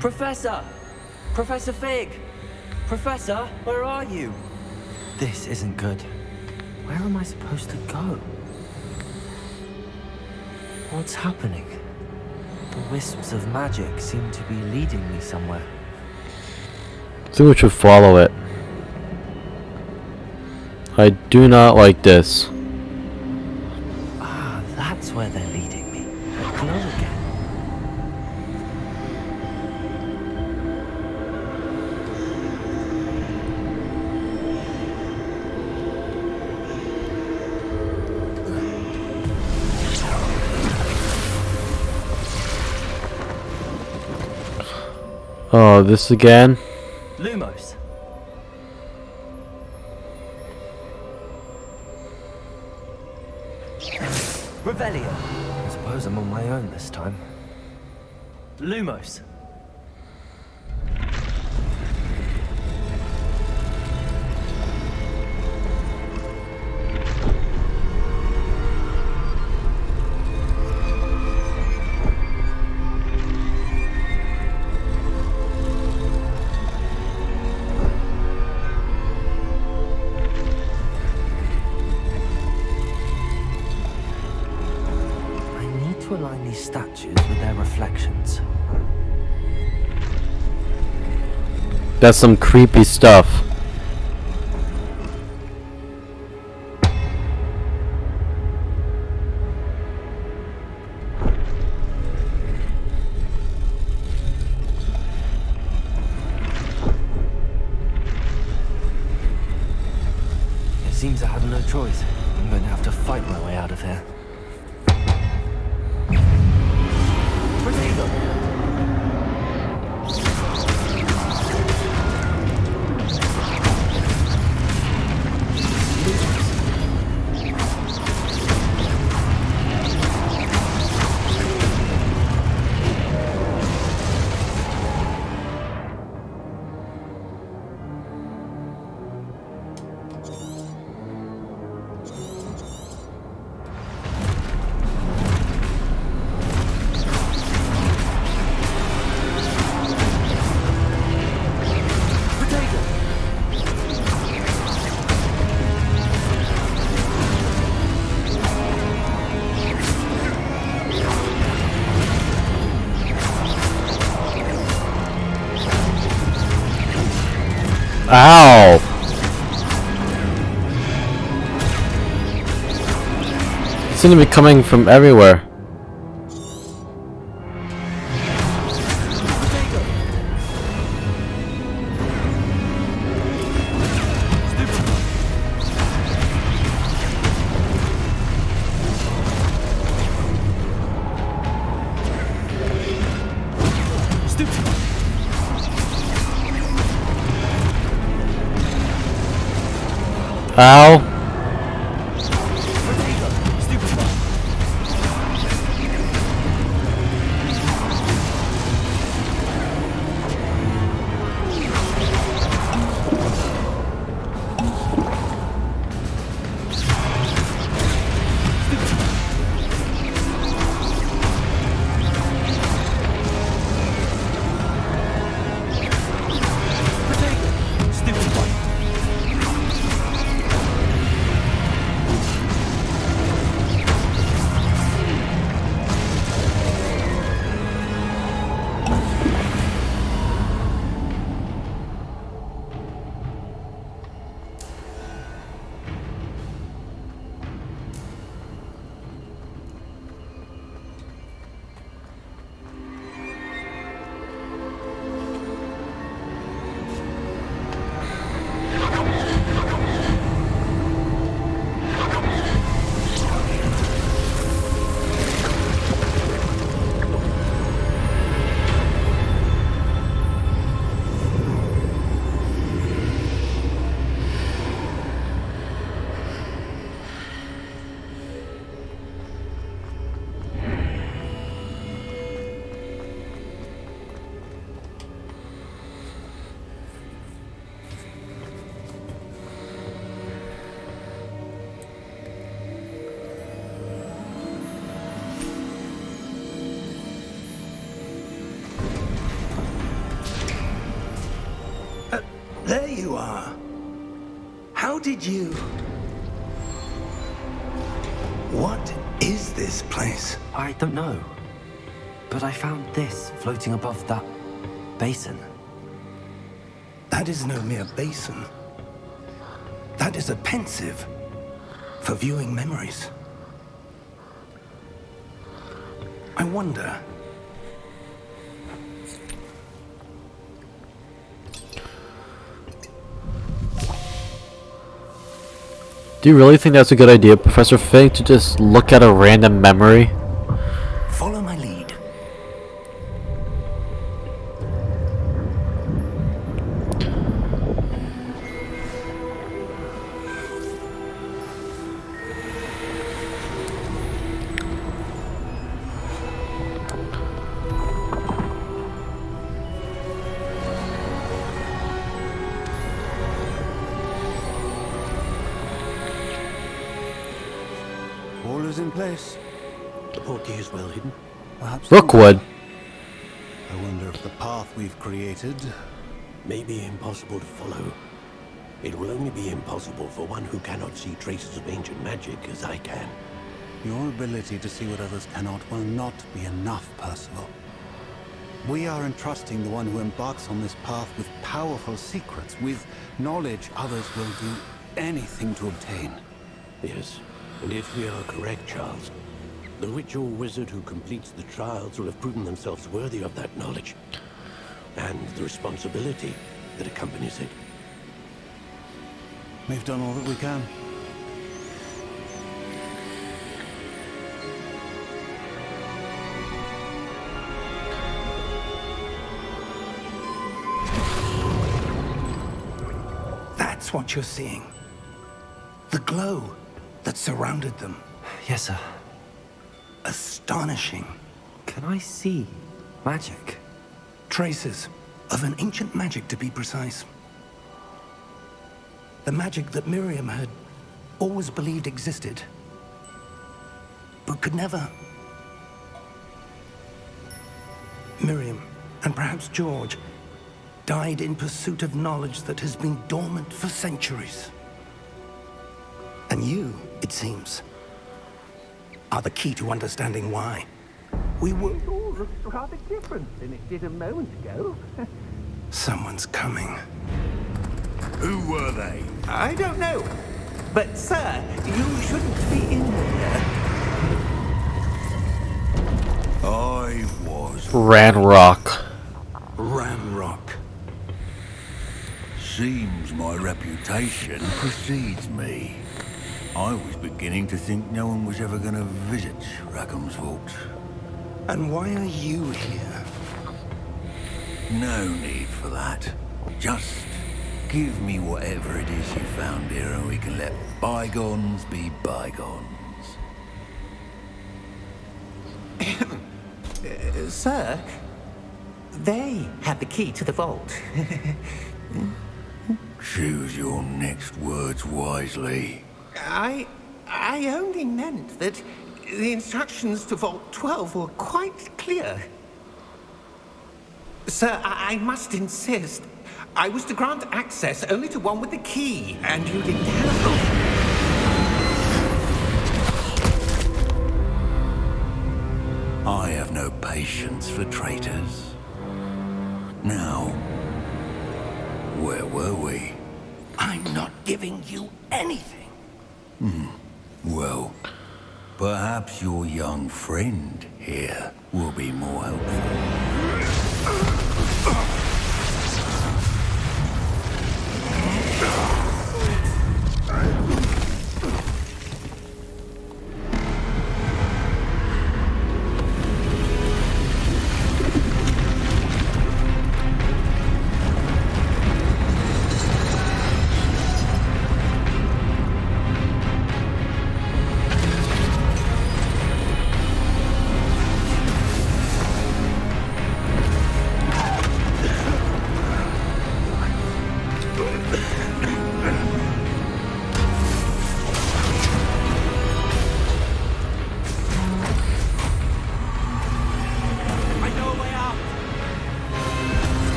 Professor! Professor Fig! Professor, where are you? This isn't good. Where am I supposed to go? What's happening? The wisps of magic seem to be leading me somewhere. I think we should follow it. I do not like this. Ah, that's where they're leading me. A glow again. Oh, this again? Lumos. Revelio. I suppose I'm on my own this time. Lumos. To align these statues with their reflections. That's some creepy stuff. It seems I have no choice. I'm going to have to fight my way out of here. Ow! It seems to be coming from everywhere. Ow. did you? What is this place? I don't know. But I found this floating above that basin. That is no mere basin. That is a pensive for viewing memories. I wonder. Do you really think that's a good idea, Professor Fig, to just look at a random memory? Follow my lead. All is in place. The portkey is well hidden. Perhaps Rookwood. I wonder if the path we've created may be impossible to follow. It will only be impossible for one who cannot see traces of ancient magic as I can. Your ability to see what others cannot will not be enough, Percival. We are entrusting the one who embarks on this path with powerful secrets, with knowledge others will do anything to obtain. Yes, and if we are correct, Charles, the ritual wizard who completes the trials will have proven themselves worthy of that knowledge, and the responsibility that accompanies it. We've done all that we can. That's what you're seeing. The glow that surrounded them. Yes, sir. Astonishing. Can I see magic? Traces of an ancient magic, to be precise. The magic that Miriam had always believed existed, but could never. Miriam, and perhaps George, died in pursuit of knowledge that has been dormant for centuries. And you, it seems, are the key to understanding why. We were... It all looks rather different than it did a moment ago. Someone's coming. Who were they? I don't know. But, sir, you shouldn't be in here. I was Ranrock. Ramrock. Seems my reputation precedes me. I was beginning to think no one was ever going to visit Rackham's Vault. And why are you here? No need for that. Just give me whatever it is you found here and we can let bygones be bygones. Sir, they had the key to the vault. Choose your next words wisely. I only meant that the instructions to Vault 12 were quite clear. Sir, I must insist. I was to grant access only to one with the key, and you didn't have. I have no patience for traitors. Now, where were we? I'm not giving you anything. Well, perhaps your young friend here will be more helpful.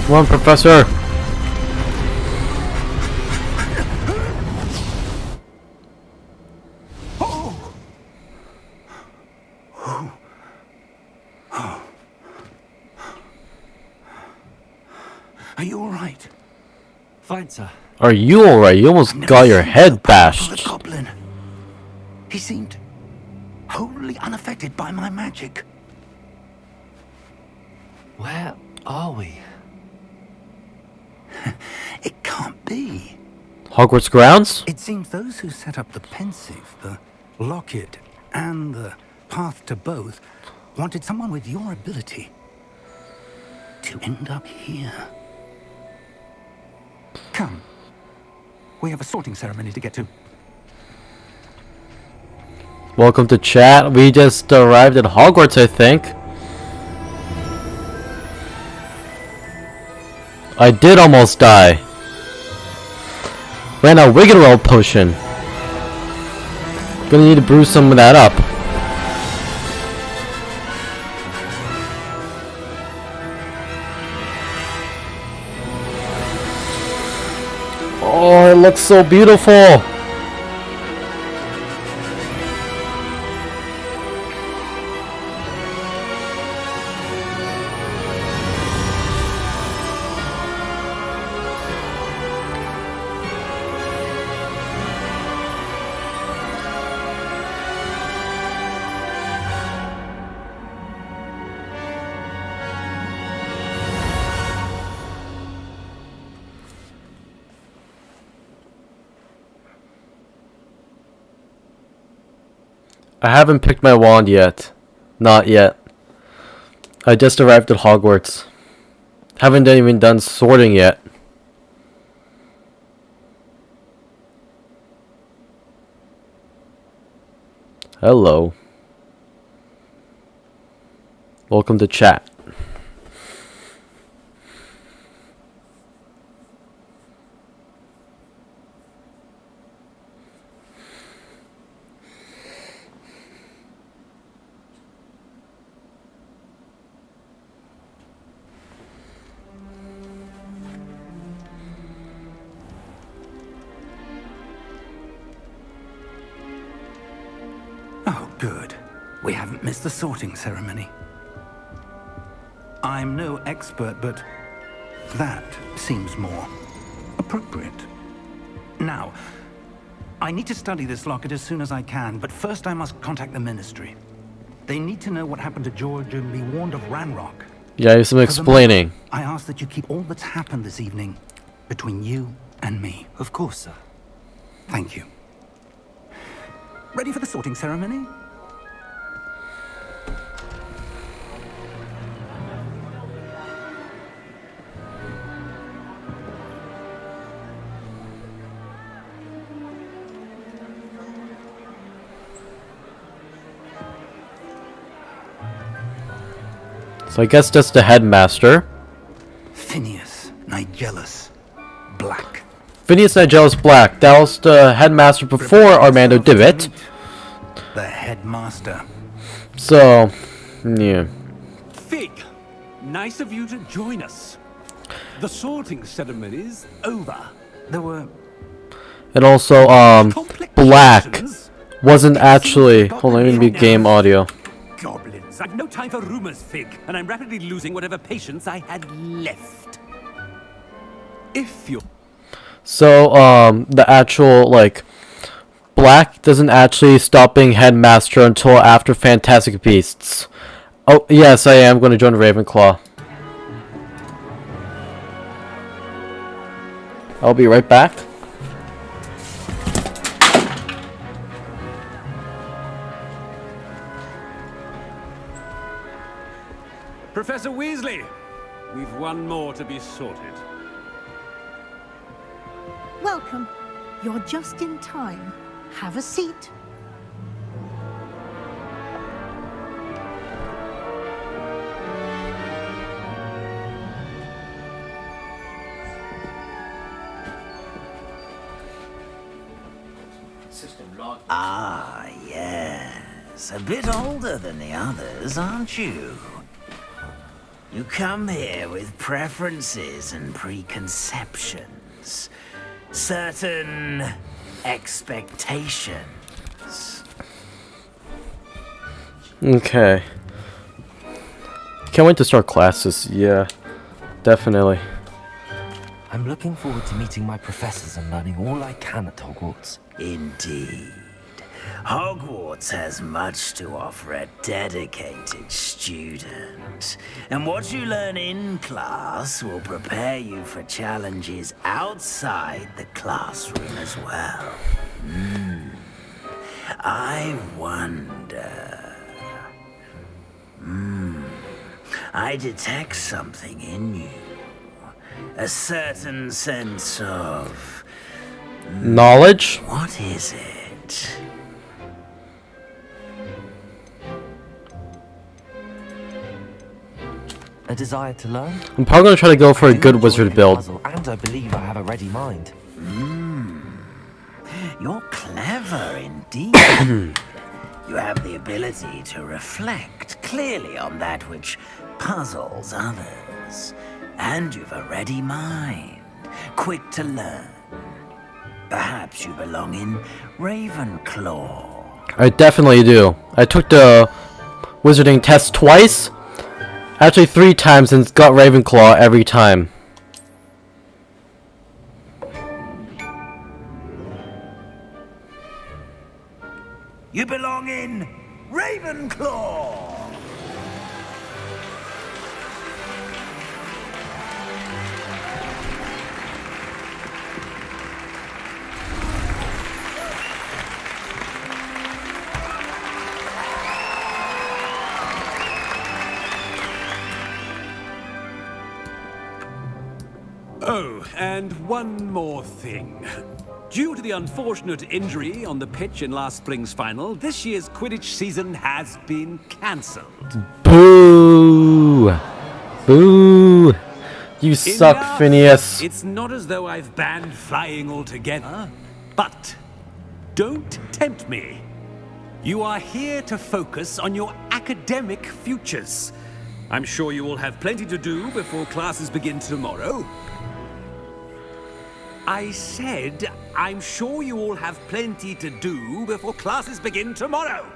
Come on, Professor. Are you all right? Fine, sir. Are you alright? You almost got your head bashed. The goblin. He seemed wholly unaffected by my magic. Where are we? It can't be. Hogwarts grounds? It seems those who set up the pensive, the locket, and the path to both wanted someone with your ability to end up here. Come. We have a sorting ceremony to get to. Welcome to chat. We just arrived at Hogwarts, I think. I did almost die. Ran a Wiggle potion. Gonna need to brew some of that up. Oh, it looks so beautiful. I haven't picked my wand yet. Not yet. I just arrived at Hogwarts. Haven't even done sorting yet. Hello. Welcome to chat. Oh, good. We haven't missed the sorting ceremony. I'm no expert, but that seems more appropriate. Now, I need to study this locket as soon as I can, but first I must contact the Ministry. They need to know what happened to George and be warned of Ranrock. Yeah, some explaining. I ask that you keep all that's happened this evening between you and me. Of course, sir. Thank you. Ready for the sorting ceremony? So I guess just the headmaster. Phineas Nigellus Black. Phineas Nigellus Black. That was the headmaster before Armando Divot. The headmaster. So, yeah. Fig, nice of you to join us. The sorting ceremony's over. There were... And also, Black wasn't actually... Hold on, let me game audio. Goblins, I've no time for rumors, Fig, and I'm rapidly losing whatever patience I had left. If you... So, the actual, like... Black doesn't actually stop being headmaster until after Fantastic Beasts. Oh, yes, I am going to join Ravenclaw. I'll be right back. Professor Weasley, we've one more to be sorted. Welcome. You're just in time. Have a seat. Ah, yes. A bit older than the others, aren't you? You come here with preferences and preconceptions. Certain expectations. Okay. Can't wait to start classes. Yeah, definitely. I'm looking forward to meeting my professors and learning all I can at Hogwarts. Indeed. Hogwarts has much to offer a dedicated student. And what you learn in class will prepare you for challenges outside the classroom as well. I wonder... I detect something in you. A certain sense of... Knowledge? What is it? A desire to learn? I'm probably gonna try to go for a good wizard build. Puzzle, and I believe I have a ready mind. You're clever indeed. You have the ability to reflect clearly on that which puzzles others. And you've a ready mind, quick to learn. Perhaps you belong in Ravenclaw. I definitely do. I took the wizarding test twice. Actually 3 times, and got Ravenclaw every time. You belong in Ravenclaw! Oh, and one more thing. Due to the unfortunate injury on the pitch in last spring's final, this year's Quidditch season has been cancelled. Boo! Boo! You suck, Enough. Phineas. It's not as though I've banned flying altogether, but don't tempt me. You are here to focus on your academic futures. I'm sure you will have plenty to do before classes begin tomorrow. I said, I'm sure you all have plenty to do before classes begin tomorrow.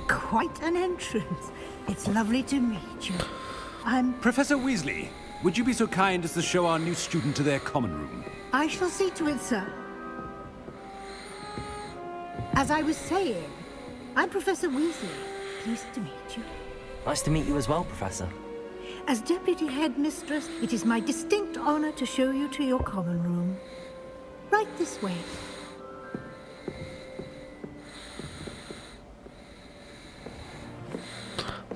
Quite an entrance. It's lovely to meet you. Professor Weasley, would you be so kind as to show our new student to their common room? I shall see to it, sir. As I was saying, I'm Professor Weasley. Pleased to meet you. Nice to meet you as well, Professor. As Deputy Headmistress, it is my distinct honor to show you to your common room. Right this way.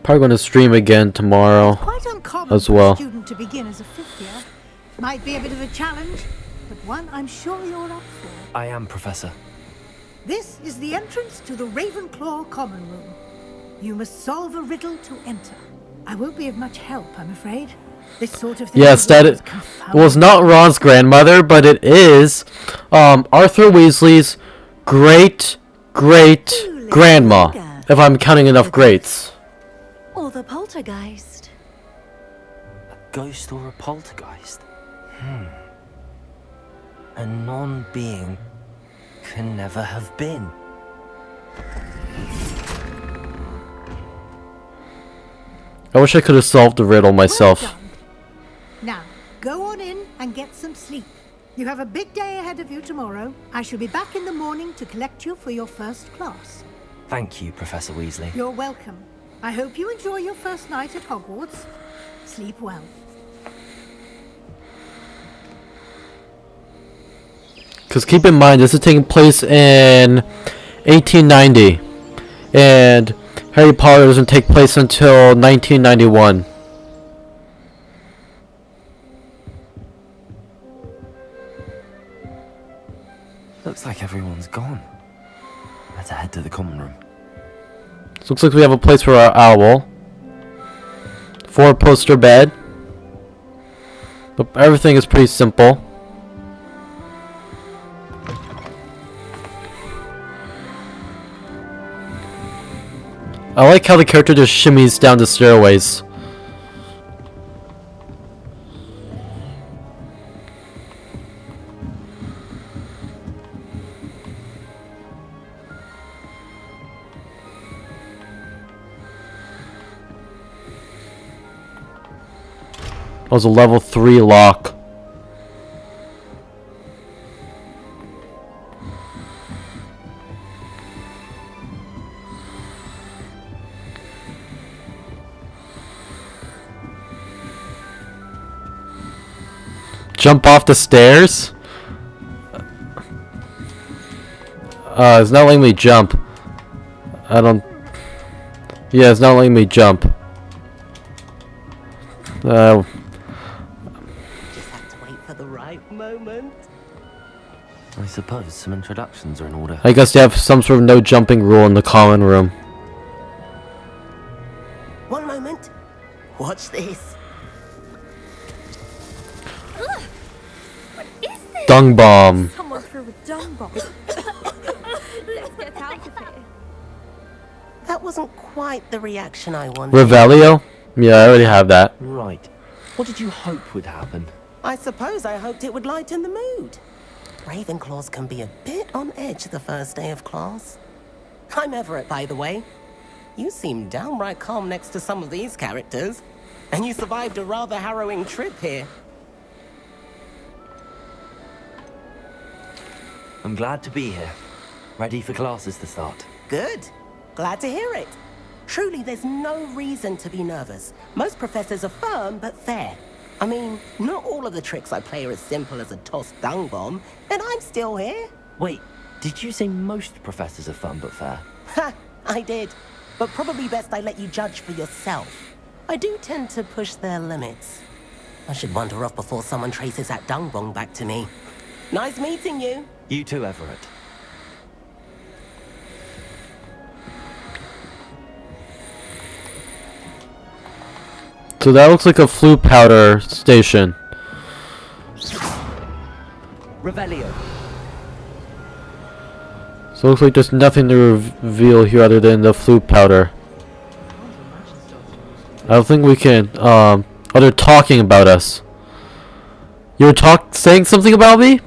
Probably going to stream again tomorrow Quite uncommon as for well. a student to begin as a 5th year. Might be a bit of a challenge, but one I'm sure you're up for. I am, Professor. This is the entrance to the Ravenclaw common room. You must solve a riddle to enter. I won't be of much help, I'm afraid. This sort of thing. Yes, that was not Ron's grandmother, but it is Arthur Weasley's great grandma, if I'm counting enough greats. Or the poltergeist. A ghost or a poltergeist? A non-being can never have been. I wish I could have solved the riddle myself. Well done. Now, go on in and get some sleep. You have a big day ahead of you tomorrow. I shall be back in the morning to collect you for your first class. Thank you, Professor Weasley. You're welcome. I hope you enjoy your first night at Hogwarts. Sleep well. Because keep in mind, this is taking place in 1890. And Harry Potter doesn't take place until 1991. Looks like everyone's gone. Better head to the common room. So looks like we have a place for our owl. 4-poster bed. But everything is pretty simple. I like how the character just shimmies down the stairways. That was a level 3 lock. Jump off the stairs? It's not letting me jump. I don't... Yeah, it's not letting me jump. Just have to wait for the right moment. I suppose some introductions are in order. I guess they have some sort of no jumping rule in the common room. One moment. Watch this. Dung bomb. Someone threw a dung bomb. Let's get out of here. That wasn't quite the reaction I wanted. Revelio? Yeah, I already have that. Right. What did you hope would happen? I suppose I hoped it would lighten the mood. Ravenclaws can be a bit on edge the first day of class. I'm Everett, by the way. You seem downright calm next to some of these characters. And you survived a rather harrowing trip here. I'm glad to be here. Ready for classes to start. Good. Glad to hear it. Truly, there's no reason to be nervous. Most professors are firm but fair. I mean, not all of the tricks I play are as simple as a tossed dung bomb, and I'm still here. Wait, did you say most professors are fun but fair? Ha! I did. But probably best I let you judge for yourself. I do tend to push their limits. I should wander off before someone traces that dung bomb back to me. Nice meeting you. You too, Everett. So that looks like a flu powder station. Revelio. So it looks like there's nothing to reveal here other than the flu powder. I don't think we can, oh, they're talking about us. You were saying something about me?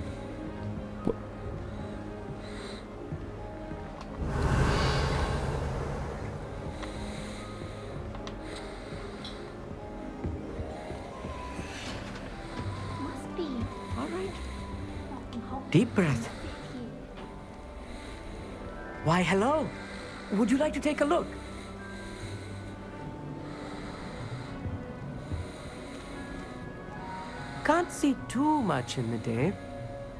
Deep breath. Why, hello. Would you like to take a look? Can't see too much in the day.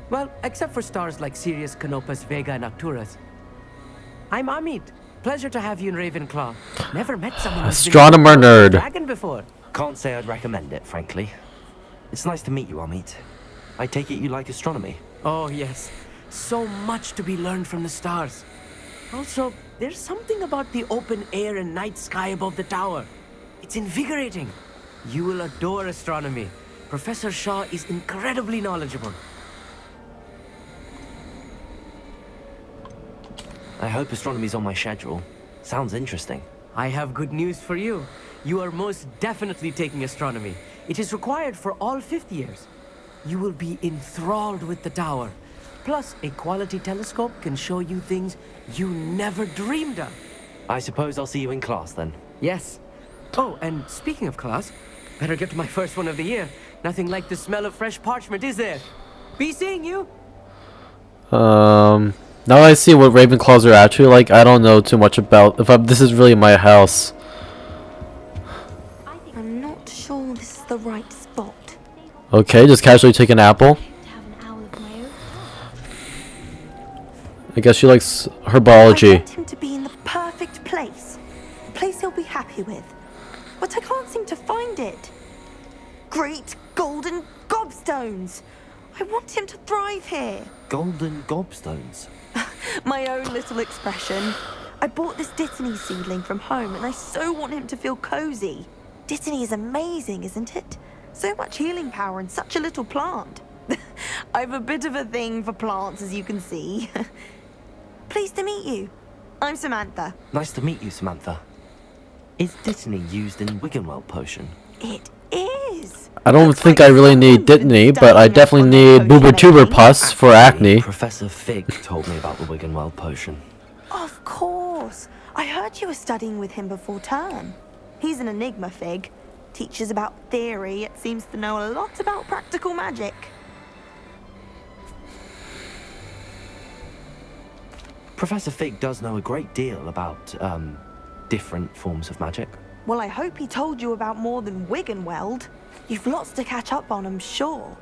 Well, except for stars like Sirius, Canopus, Vega, and Arcturus. I'm Amit. Pleasure to have you in Ravenclaw. Never met someone who's astronomer been nerd. Dragon before. Can't say I'd recommend it, frankly. It's nice to meet you, Amit. I take it you like astronomy. Oh, yes. So much to be learned from the stars. Also, there's something about the open air and night sky above the tower. It's invigorating. You will adore astronomy. Professor Shaw is incredibly knowledgeable. I hope astronomy's on my schedule. Sounds interesting. I have good news for you. You are most definitely taking astronomy. It is required for all 5th years. You will be enthralled with the tower. Plus, a quality telescope can show you things you never dreamed of. I suppose I'll see you in class then. Yes. Oh, and speaking of class, better get to my first one of the year. Nothing like the smell of fresh parchment, is there? Be seeing you. Now I see what Ravenclaws are actually like. I don't know too much about this is really my house. I'm not sure this is the right spot. Okay, just casually take an apple. I guess she likes herbology. I want him to be in the perfect place. A place he'll be happy with. But I can't seem to find it. Great golden gobstones! I want him to thrive here. Golden gobstones? My own little expression. I bought this Dittany seedling from home and I so want him to feel cozy. Dittany is amazing, isn't it? So much healing power in such a little plant. I've a bit of a thing for plants, as you can see. Pleased to meet you. I'm Samantha. Nice to meet you, Samantha. Is Dittany used in Wiggenweld potion? It is. I don't think I really need Dittany, but I definitely need Boober Tuber Pus for acne. Professor Fig told me about the Wiggenweld potion. Of course. I heard you were studying with him before term. He's an enigma, Fig. Teaches about theory, yet seems to know a lot about practical magic. Professor Fig does know a great deal about, different forms of magic. Well, I hope he told you about more than Wiggenweld. You've lots to catch up on, I'm sure.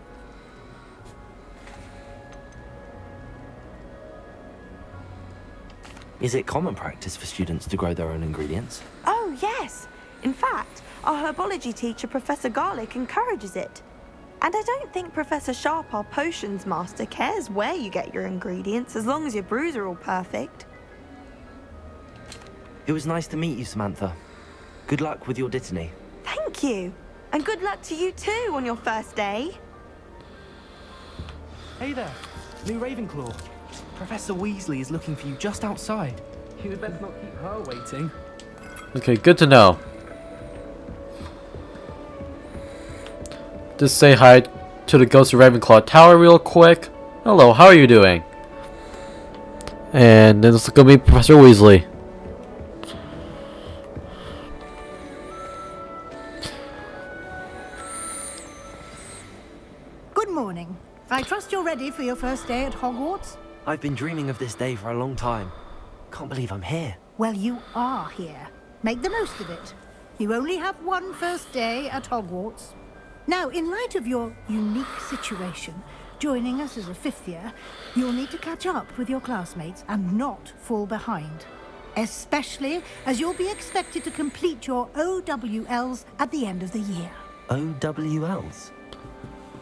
Is it common practice for students to grow their own ingredients? Oh, yes. In fact, our herbology teacher, Professor Garlick, encourages it. And I don't think Professor Sharp, our potions master, cares where you get your ingredients, as long as your brews are all perfect. It was nice to meet you, Samantha. Good luck with your Dittany. Thank you. And good luck to you too on your first day. Hey there, new Ravenclaw. Professor Weasley is looking for you just outside. You had better not keep her waiting. Okay, good to know. Just say hi to the ghost of Ravenclaw Tower real quick. Hello, how are you doing? And then it's gonna be Professor Weasley. Good morning. I trust you're ready for your first day at Hogwarts? I've been dreaming of this day for a long time. Can't believe I'm here. Well, you are here. Make the most of it. You only have one first day at Hogwarts. Now, in light of your unique situation, joining us as a fifth year, you'll need to catch up with your classmates and not fall behind. Especially as you'll be expected to complete your OWLs at the end of the year. OWLs?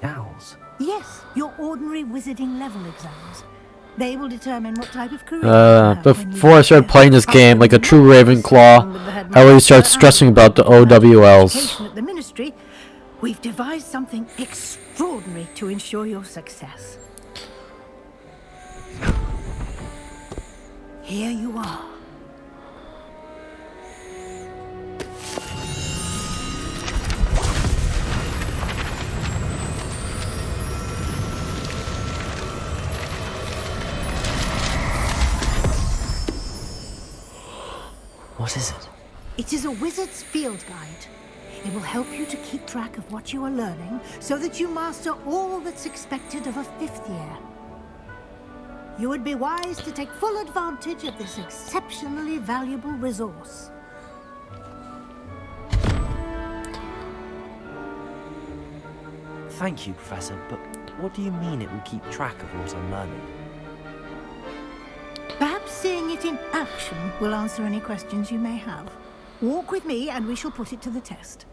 Owls? Yes, your ordinary wizarding level exams. They will determine what type of career you have when you before I started playing this game like a true Ravenclaw, I always start stressing about the OWLs. At the Ministry, we've devised something extraordinary to ensure your success. Here you are. What is it? It is a wizard's field guide. It will help you to keep track of what you are learning so that you master all that's expected of a fifth year. You would be wise to take full advantage of this exceptionally valuable resource. Thank you, Professor, but what do you mean it will keep track of what I'm learning? Perhaps seeing it in action will answer any questions you may have. Walk with me and we shall put it to the test.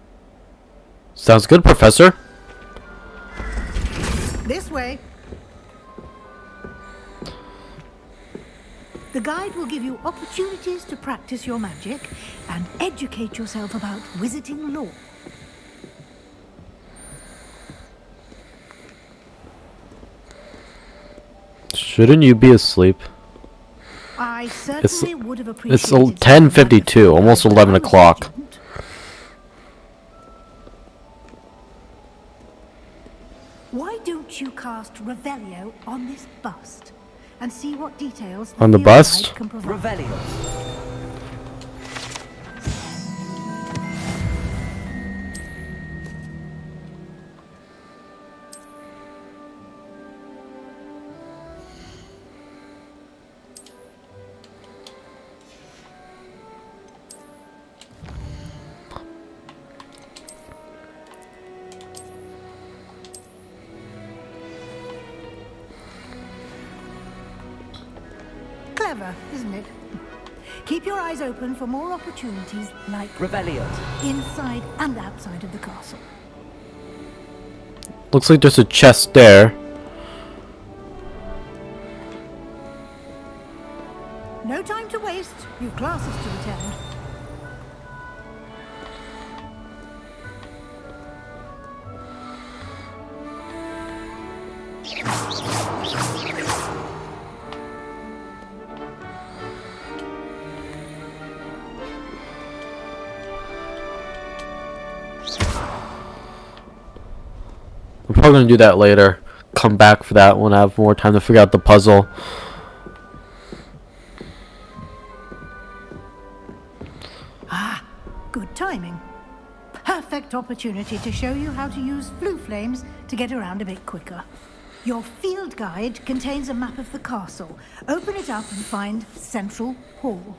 Sounds good, Professor. This way. The guide will give you opportunities to practice your magic and educate yourself about wizarding lore. Shouldn't you be asleep? I certainly would have It's appreciated 10:52, almost 11 o'clock. Why don't you cast Revelio on this bust and see what details On the field bust? guide can provide? Revelio. Clever, isn't it? Keep your eyes open for more opportunities like Revelio. inside and outside of the castle. Looks like there's a chest there. No time to waste. You've classes to attend. probably gonna do that later. Come back for that when I have more time to figure out the puzzle. Ah, good timing. Perfect opportunity to show you how to use flue flames to get around a bit quicker. Your field guide contains a map of the castle. Open it up and find Central Hall.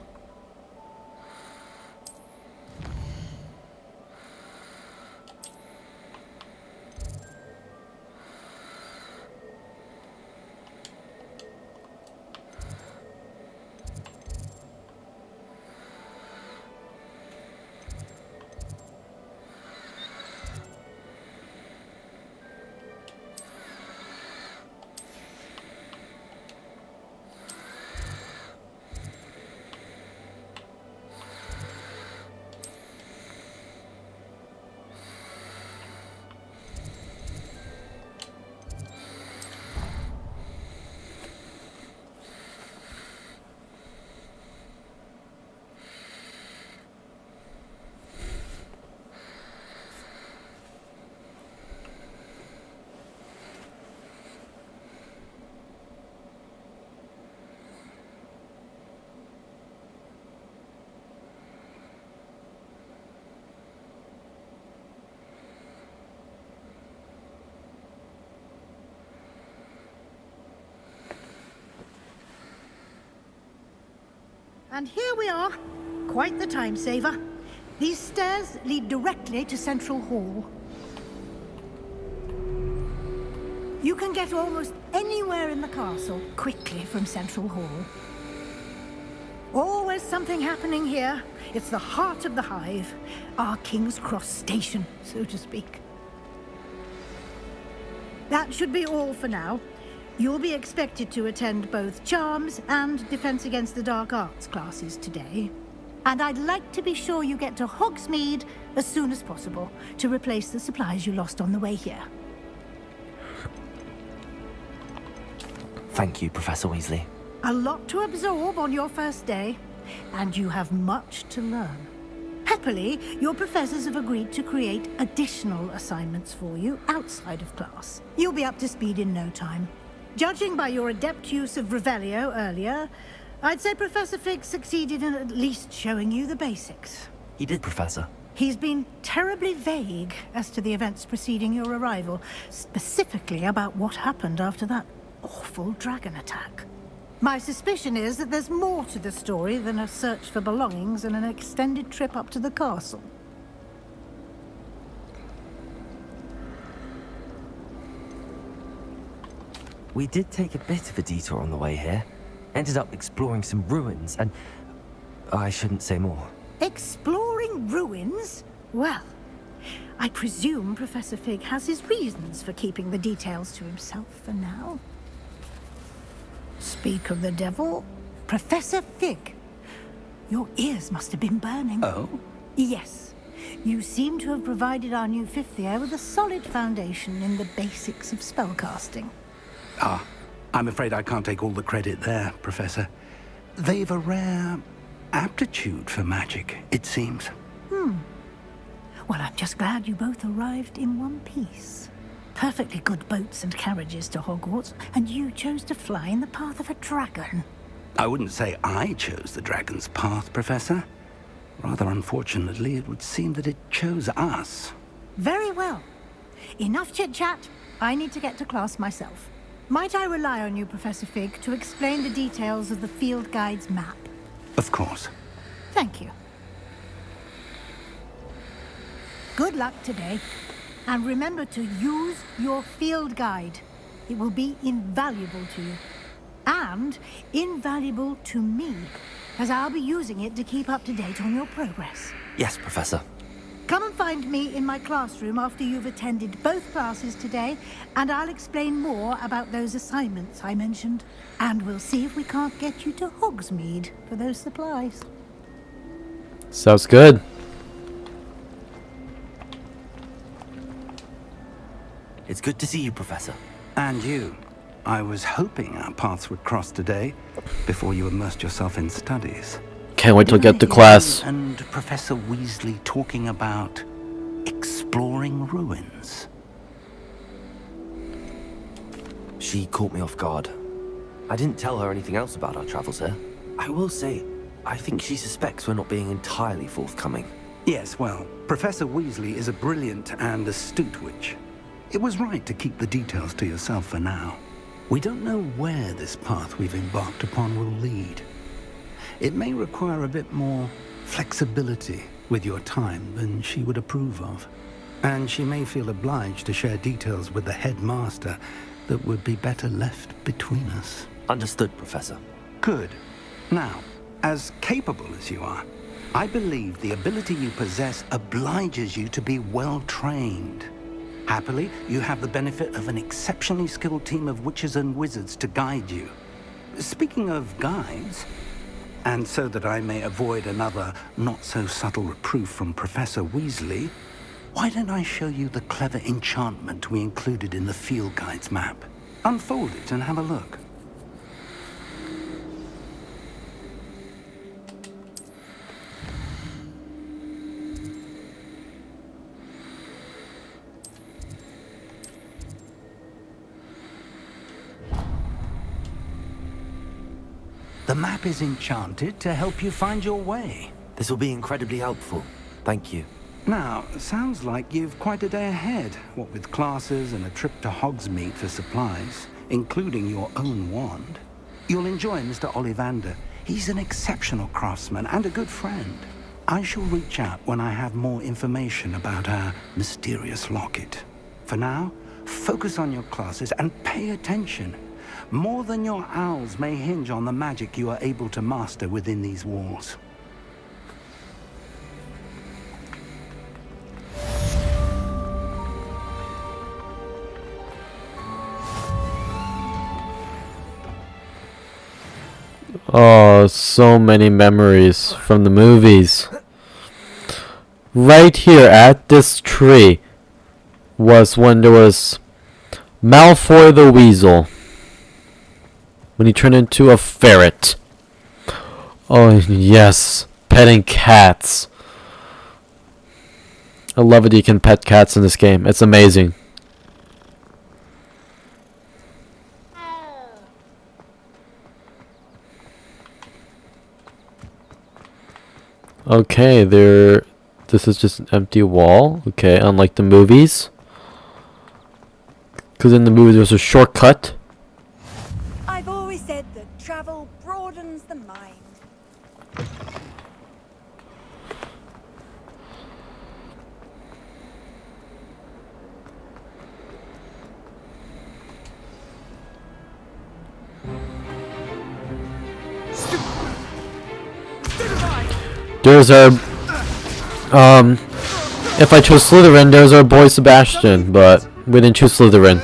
And here we are. Quite the time saver. These stairs lead directly to Central Hall. You can get almost anywhere in the castle quickly from Central Hall. Always something happening here. It's the heart of the hive. Our King's Cross station, so to speak. That should be all for now. You'll be expected to attend both Charms and Defense Against the Dark Arts classes today. And I'd like to be sure you get to Hogsmeade as soon as possible to replace the supplies you lost on the way here. Thank you, Professor Weasley. A lot to absorb on your first day, and you have much to learn. Happily, your professors have agreed to create additional assignments for you outside of class. You'll be up to speed in no time. Judging by your adept use of Revelio earlier, I'd say Professor Fig succeeded in at least showing you the basics. He did, Professor. He's been terribly vague as to the events preceding your arrival, specifically about what happened after that awful dragon attack. My suspicion is that there's more to the story than a search for belongings and an extended trip up to the castle. We did take a bit of a detour on the way here. Ended up exploring some ruins, and I shouldn't say more. Exploring ruins? Well, I presume Professor Fig has his reasons for keeping the details to himself for now. Speak of the devil, Professor Fig. Your ears must have been burning. Oh? Yes. You seem to have provided our new fifth year with a solid foundation in the basics of spellcasting. Ah, I'm afraid I can't take all the credit there, Professor. They've a rare aptitude for magic, it seems. Well, I'm just glad you both arrived in one piece. Perfectly good boats and carriages to Hogwarts, and you chose to fly in the path of a dragon. I wouldn't say I chose the dragon's path, Professor. Rather unfortunately, it would seem that it chose us. Very well. Enough chit-chat. I need to get to class myself. Might I rely on you, Professor Fig, to explain the details of the field guide's map? Of course. Thank you. Good luck today. And remember to use your field guide. It will be invaluable to you. And invaluable to me, as I'll be using it to keep up to date on your progress. Yes, Professor. Come and find me in my classroom after you've attended both classes today, and I'll explain more about those assignments I mentioned. And we'll see if we can't get you to Hogsmeade for those supplies. Sounds good. It's good to see you, Professor. And you. I was hoping our paths would cross today, before you immersed yourself in studies. Can't wait to get to Didn't I class. hear you and Professor Weasley talking about exploring ruins. She caught me off guard. I didn't tell her anything else about our travels here. I will say, I think she suspects we're not being entirely forthcoming. Yes, well, Professor Weasley is a brilliant and astute witch. It was right to keep the details to yourself for now. We don't know where this path we've embarked upon will lead. It may require a bit more flexibility with your time than she would approve of. And she may feel obliged to share details with the headmaster that would be better left between us. Understood, Professor. Good. Now, as capable as you are, I believe the ability you possess obliges you to be well trained. Happily, you have the benefit of an exceptionally skilled team of witches and wizards to guide you. Speaking of guides, and so that I may avoid another not-so-subtle reproof from Professor Weasley, why don't I show you the clever enchantment we included in the field guide's map? Unfold it and have a look. The map is enchanted to help you find your way. This will be incredibly helpful. Thank you. Now, sounds like you've quite a day ahead, what with classes and a trip to Hogsmeade for supplies, including your own wand. You'll enjoy Mr. Ollivander. He's an exceptional craftsman and a good friend. I shall reach out when I have more information about our mysterious locket. For now, focus on your classes and pay attention. More than your owls may hinge on the magic you are able to master within these walls. Oh, so many memories from the movies. Right here at this tree was when there was Malfoy the Weasel. When he turned into a ferret. Oh, yes. Petting cats. I love it you can pet cats in this game. It's amazing. Okay, this is just an empty wall. Okay, unlike the movies. Because in the movies there's a shortcut. I've always said that travel broadens the mind. There's our if I chose Slytherin, there's our boy Sebastian, but we didn't choose Slytherin.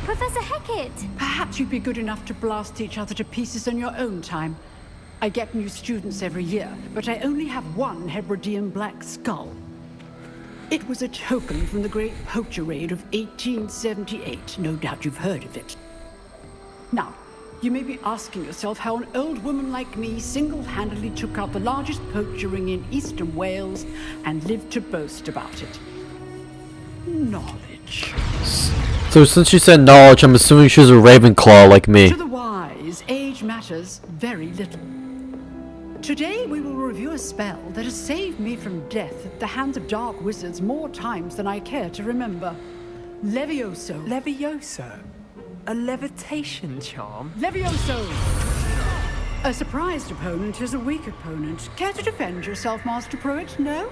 Professor Hecat! Perhaps you'd be good enough to blast each other to pieces on your own time. I get new students every year, but I only have one Hebridean black skull. It was a token from the Great Poacher Raid of 1878. No doubt you've heard of it. Now, you may be asking yourself how an old woman like me single-handedly took out the largest poacher ring in eastern Wales and lived to boast about it. Knowledge. So since she said knowledge, I'm assuming she's a Ravenclaw like me. To the wise, age matters very little. Today we will review a spell that has saved me from death at the hands of dark wizards more times than I care to remember. Levioso. Levioso? A levitation charm? Levioso! A surprised opponent is a weak opponent. Care to defend yourself, Master Pruitt? No?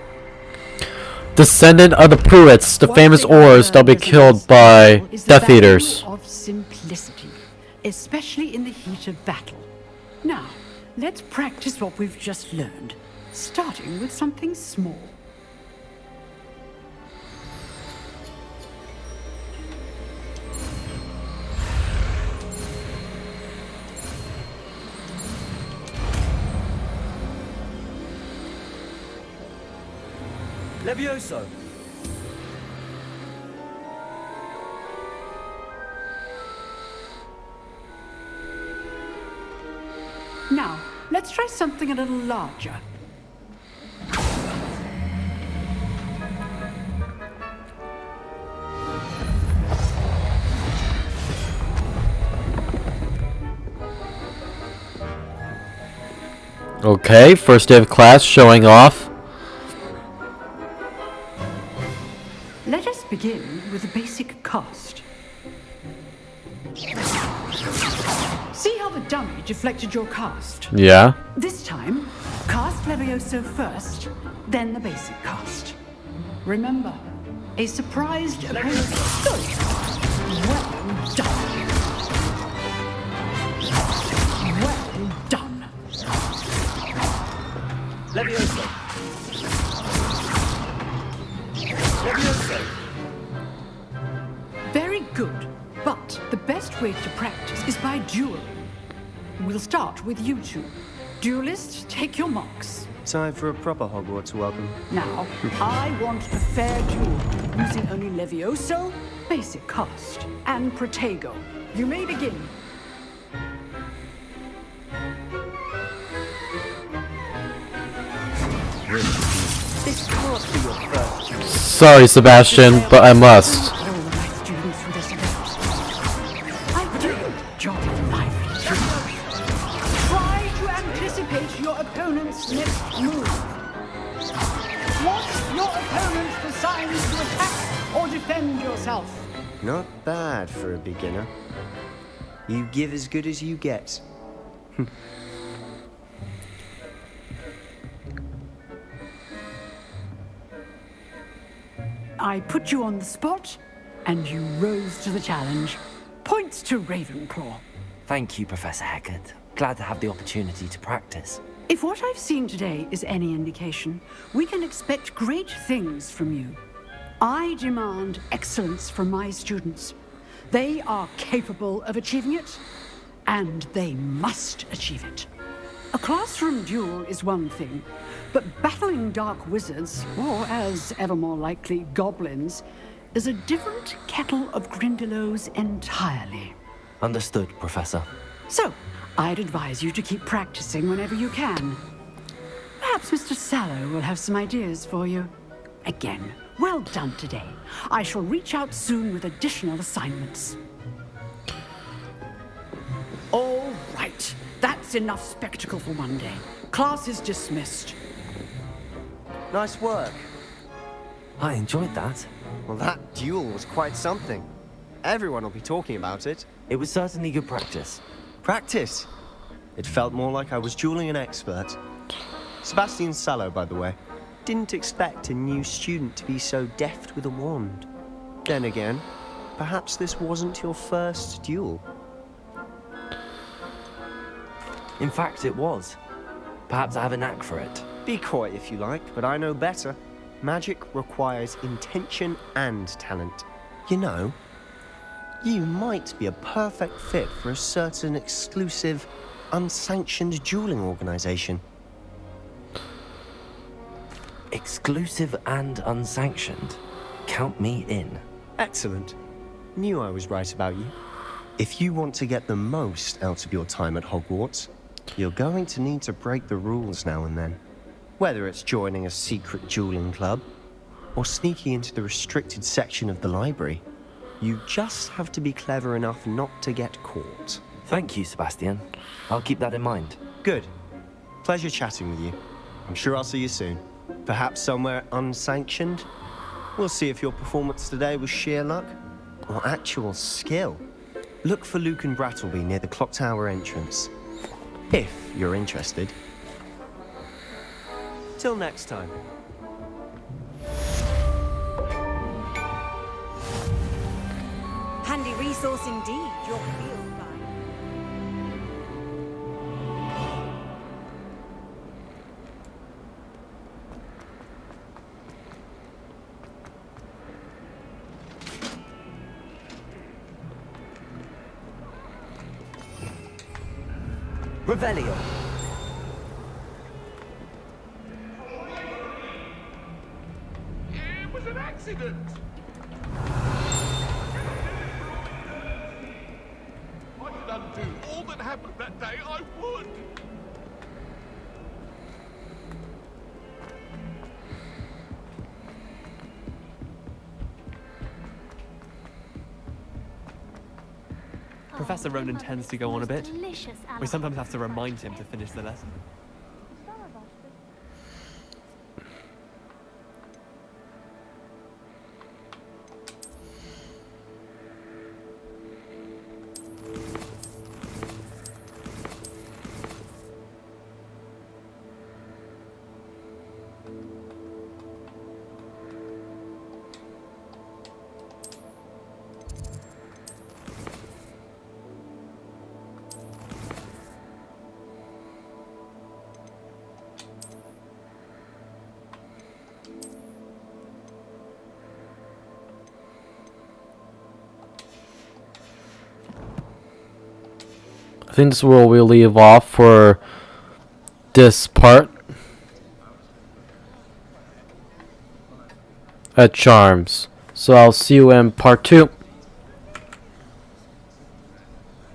Descendant of the Pruitts, the famous Aurors that'll be killed by Death Eaters. Of simplicity, especially in the heat of battle. Now, let's practice what we've just learned, starting with something small. Levioso! Now, let's try something a little larger. Okay, first day of class, showing off. Let us begin with the basic cast. See how the dummy deflected your cast? Yeah. This time, cast Levioso first, then the basic cast. Remember, a surprised opponent. Good. Well done. Well done. Levioso. Levioso. Very good. But the best way to practice is by dueling. We'll start with you two. Duelists, take your marks. Time for a proper Hogwarts welcome. Now, I want a fair duel, using only Levioso, basic cast, and Protego. You may begin. This can't be your first duel. Sorry, Sebastian, but I must. I didn't join lively duel. Try to anticipate your opponent's next move. Watch your opponent for signs to attack or defend yourself. Not bad for a beginner. You give as good as you get. I put you on the spot, and you rose to the challenge. Points to Ravenclaw. Thank you, Professor Hecat. Glad to have the opportunity to practice. If what I've seen today is any indication, we can expect great things from you. I demand excellence from my students. They are capable of achieving it, and they must achieve it. A classroom duel is one thing, but battling dark wizards, or as ever more likely, goblins, is a different kettle of Grindylows entirely. Understood, Professor. So, I'd advise you to keep practicing whenever you can. Perhaps Mr. Sallow will have some ideas for you. Again, well done today. I shall reach out soon with additional assignments. All right. That's enough spectacle for one day. Class is dismissed. Nice work. I enjoyed that. Well, that duel was quite something. Everyone will be talking about it. It was certainly good practice. Practice? It felt more like I was dueling an expert. Sebastian Sallow, by the way. Didn't expect a new student to be so deft with a wand. Then again, perhaps this wasn't your first duel. In fact, it was. Perhaps I have a knack for it. Be coy if you like, but I know better. Magic requires intention and talent. You know, you might be a perfect fit for a certain exclusive, unsanctioned dueling organization. Exclusive and unsanctioned? Count me in. Excellent. Knew I was right about you. If you want to get the most out of your time at Hogwarts, you're going to need to break the rules now and then. Whether it's joining a secret dueling club, or sneaking into the restricted section of the library, you just have to be clever enough not to get caught. Thank you, Sebastian. I'll keep that in mind. Good. Pleasure chatting with you. I'm sure I'll see you soon. Perhaps somewhere unsanctioned? We'll see if your performance today was sheer luck, or actual skill. Look for Luke and Brattleby near the clock tower entrance. If you're interested. Till next time. Handy resource indeed, your field guide. Revelio. It was an accident. If I could undo all that happened that day, I would. Professor Ronan tends to go on a bit. We sometimes have to remind him to finish the lesson. I think this is where we'll leave off for this part at Charms. So I'll see you in part 2.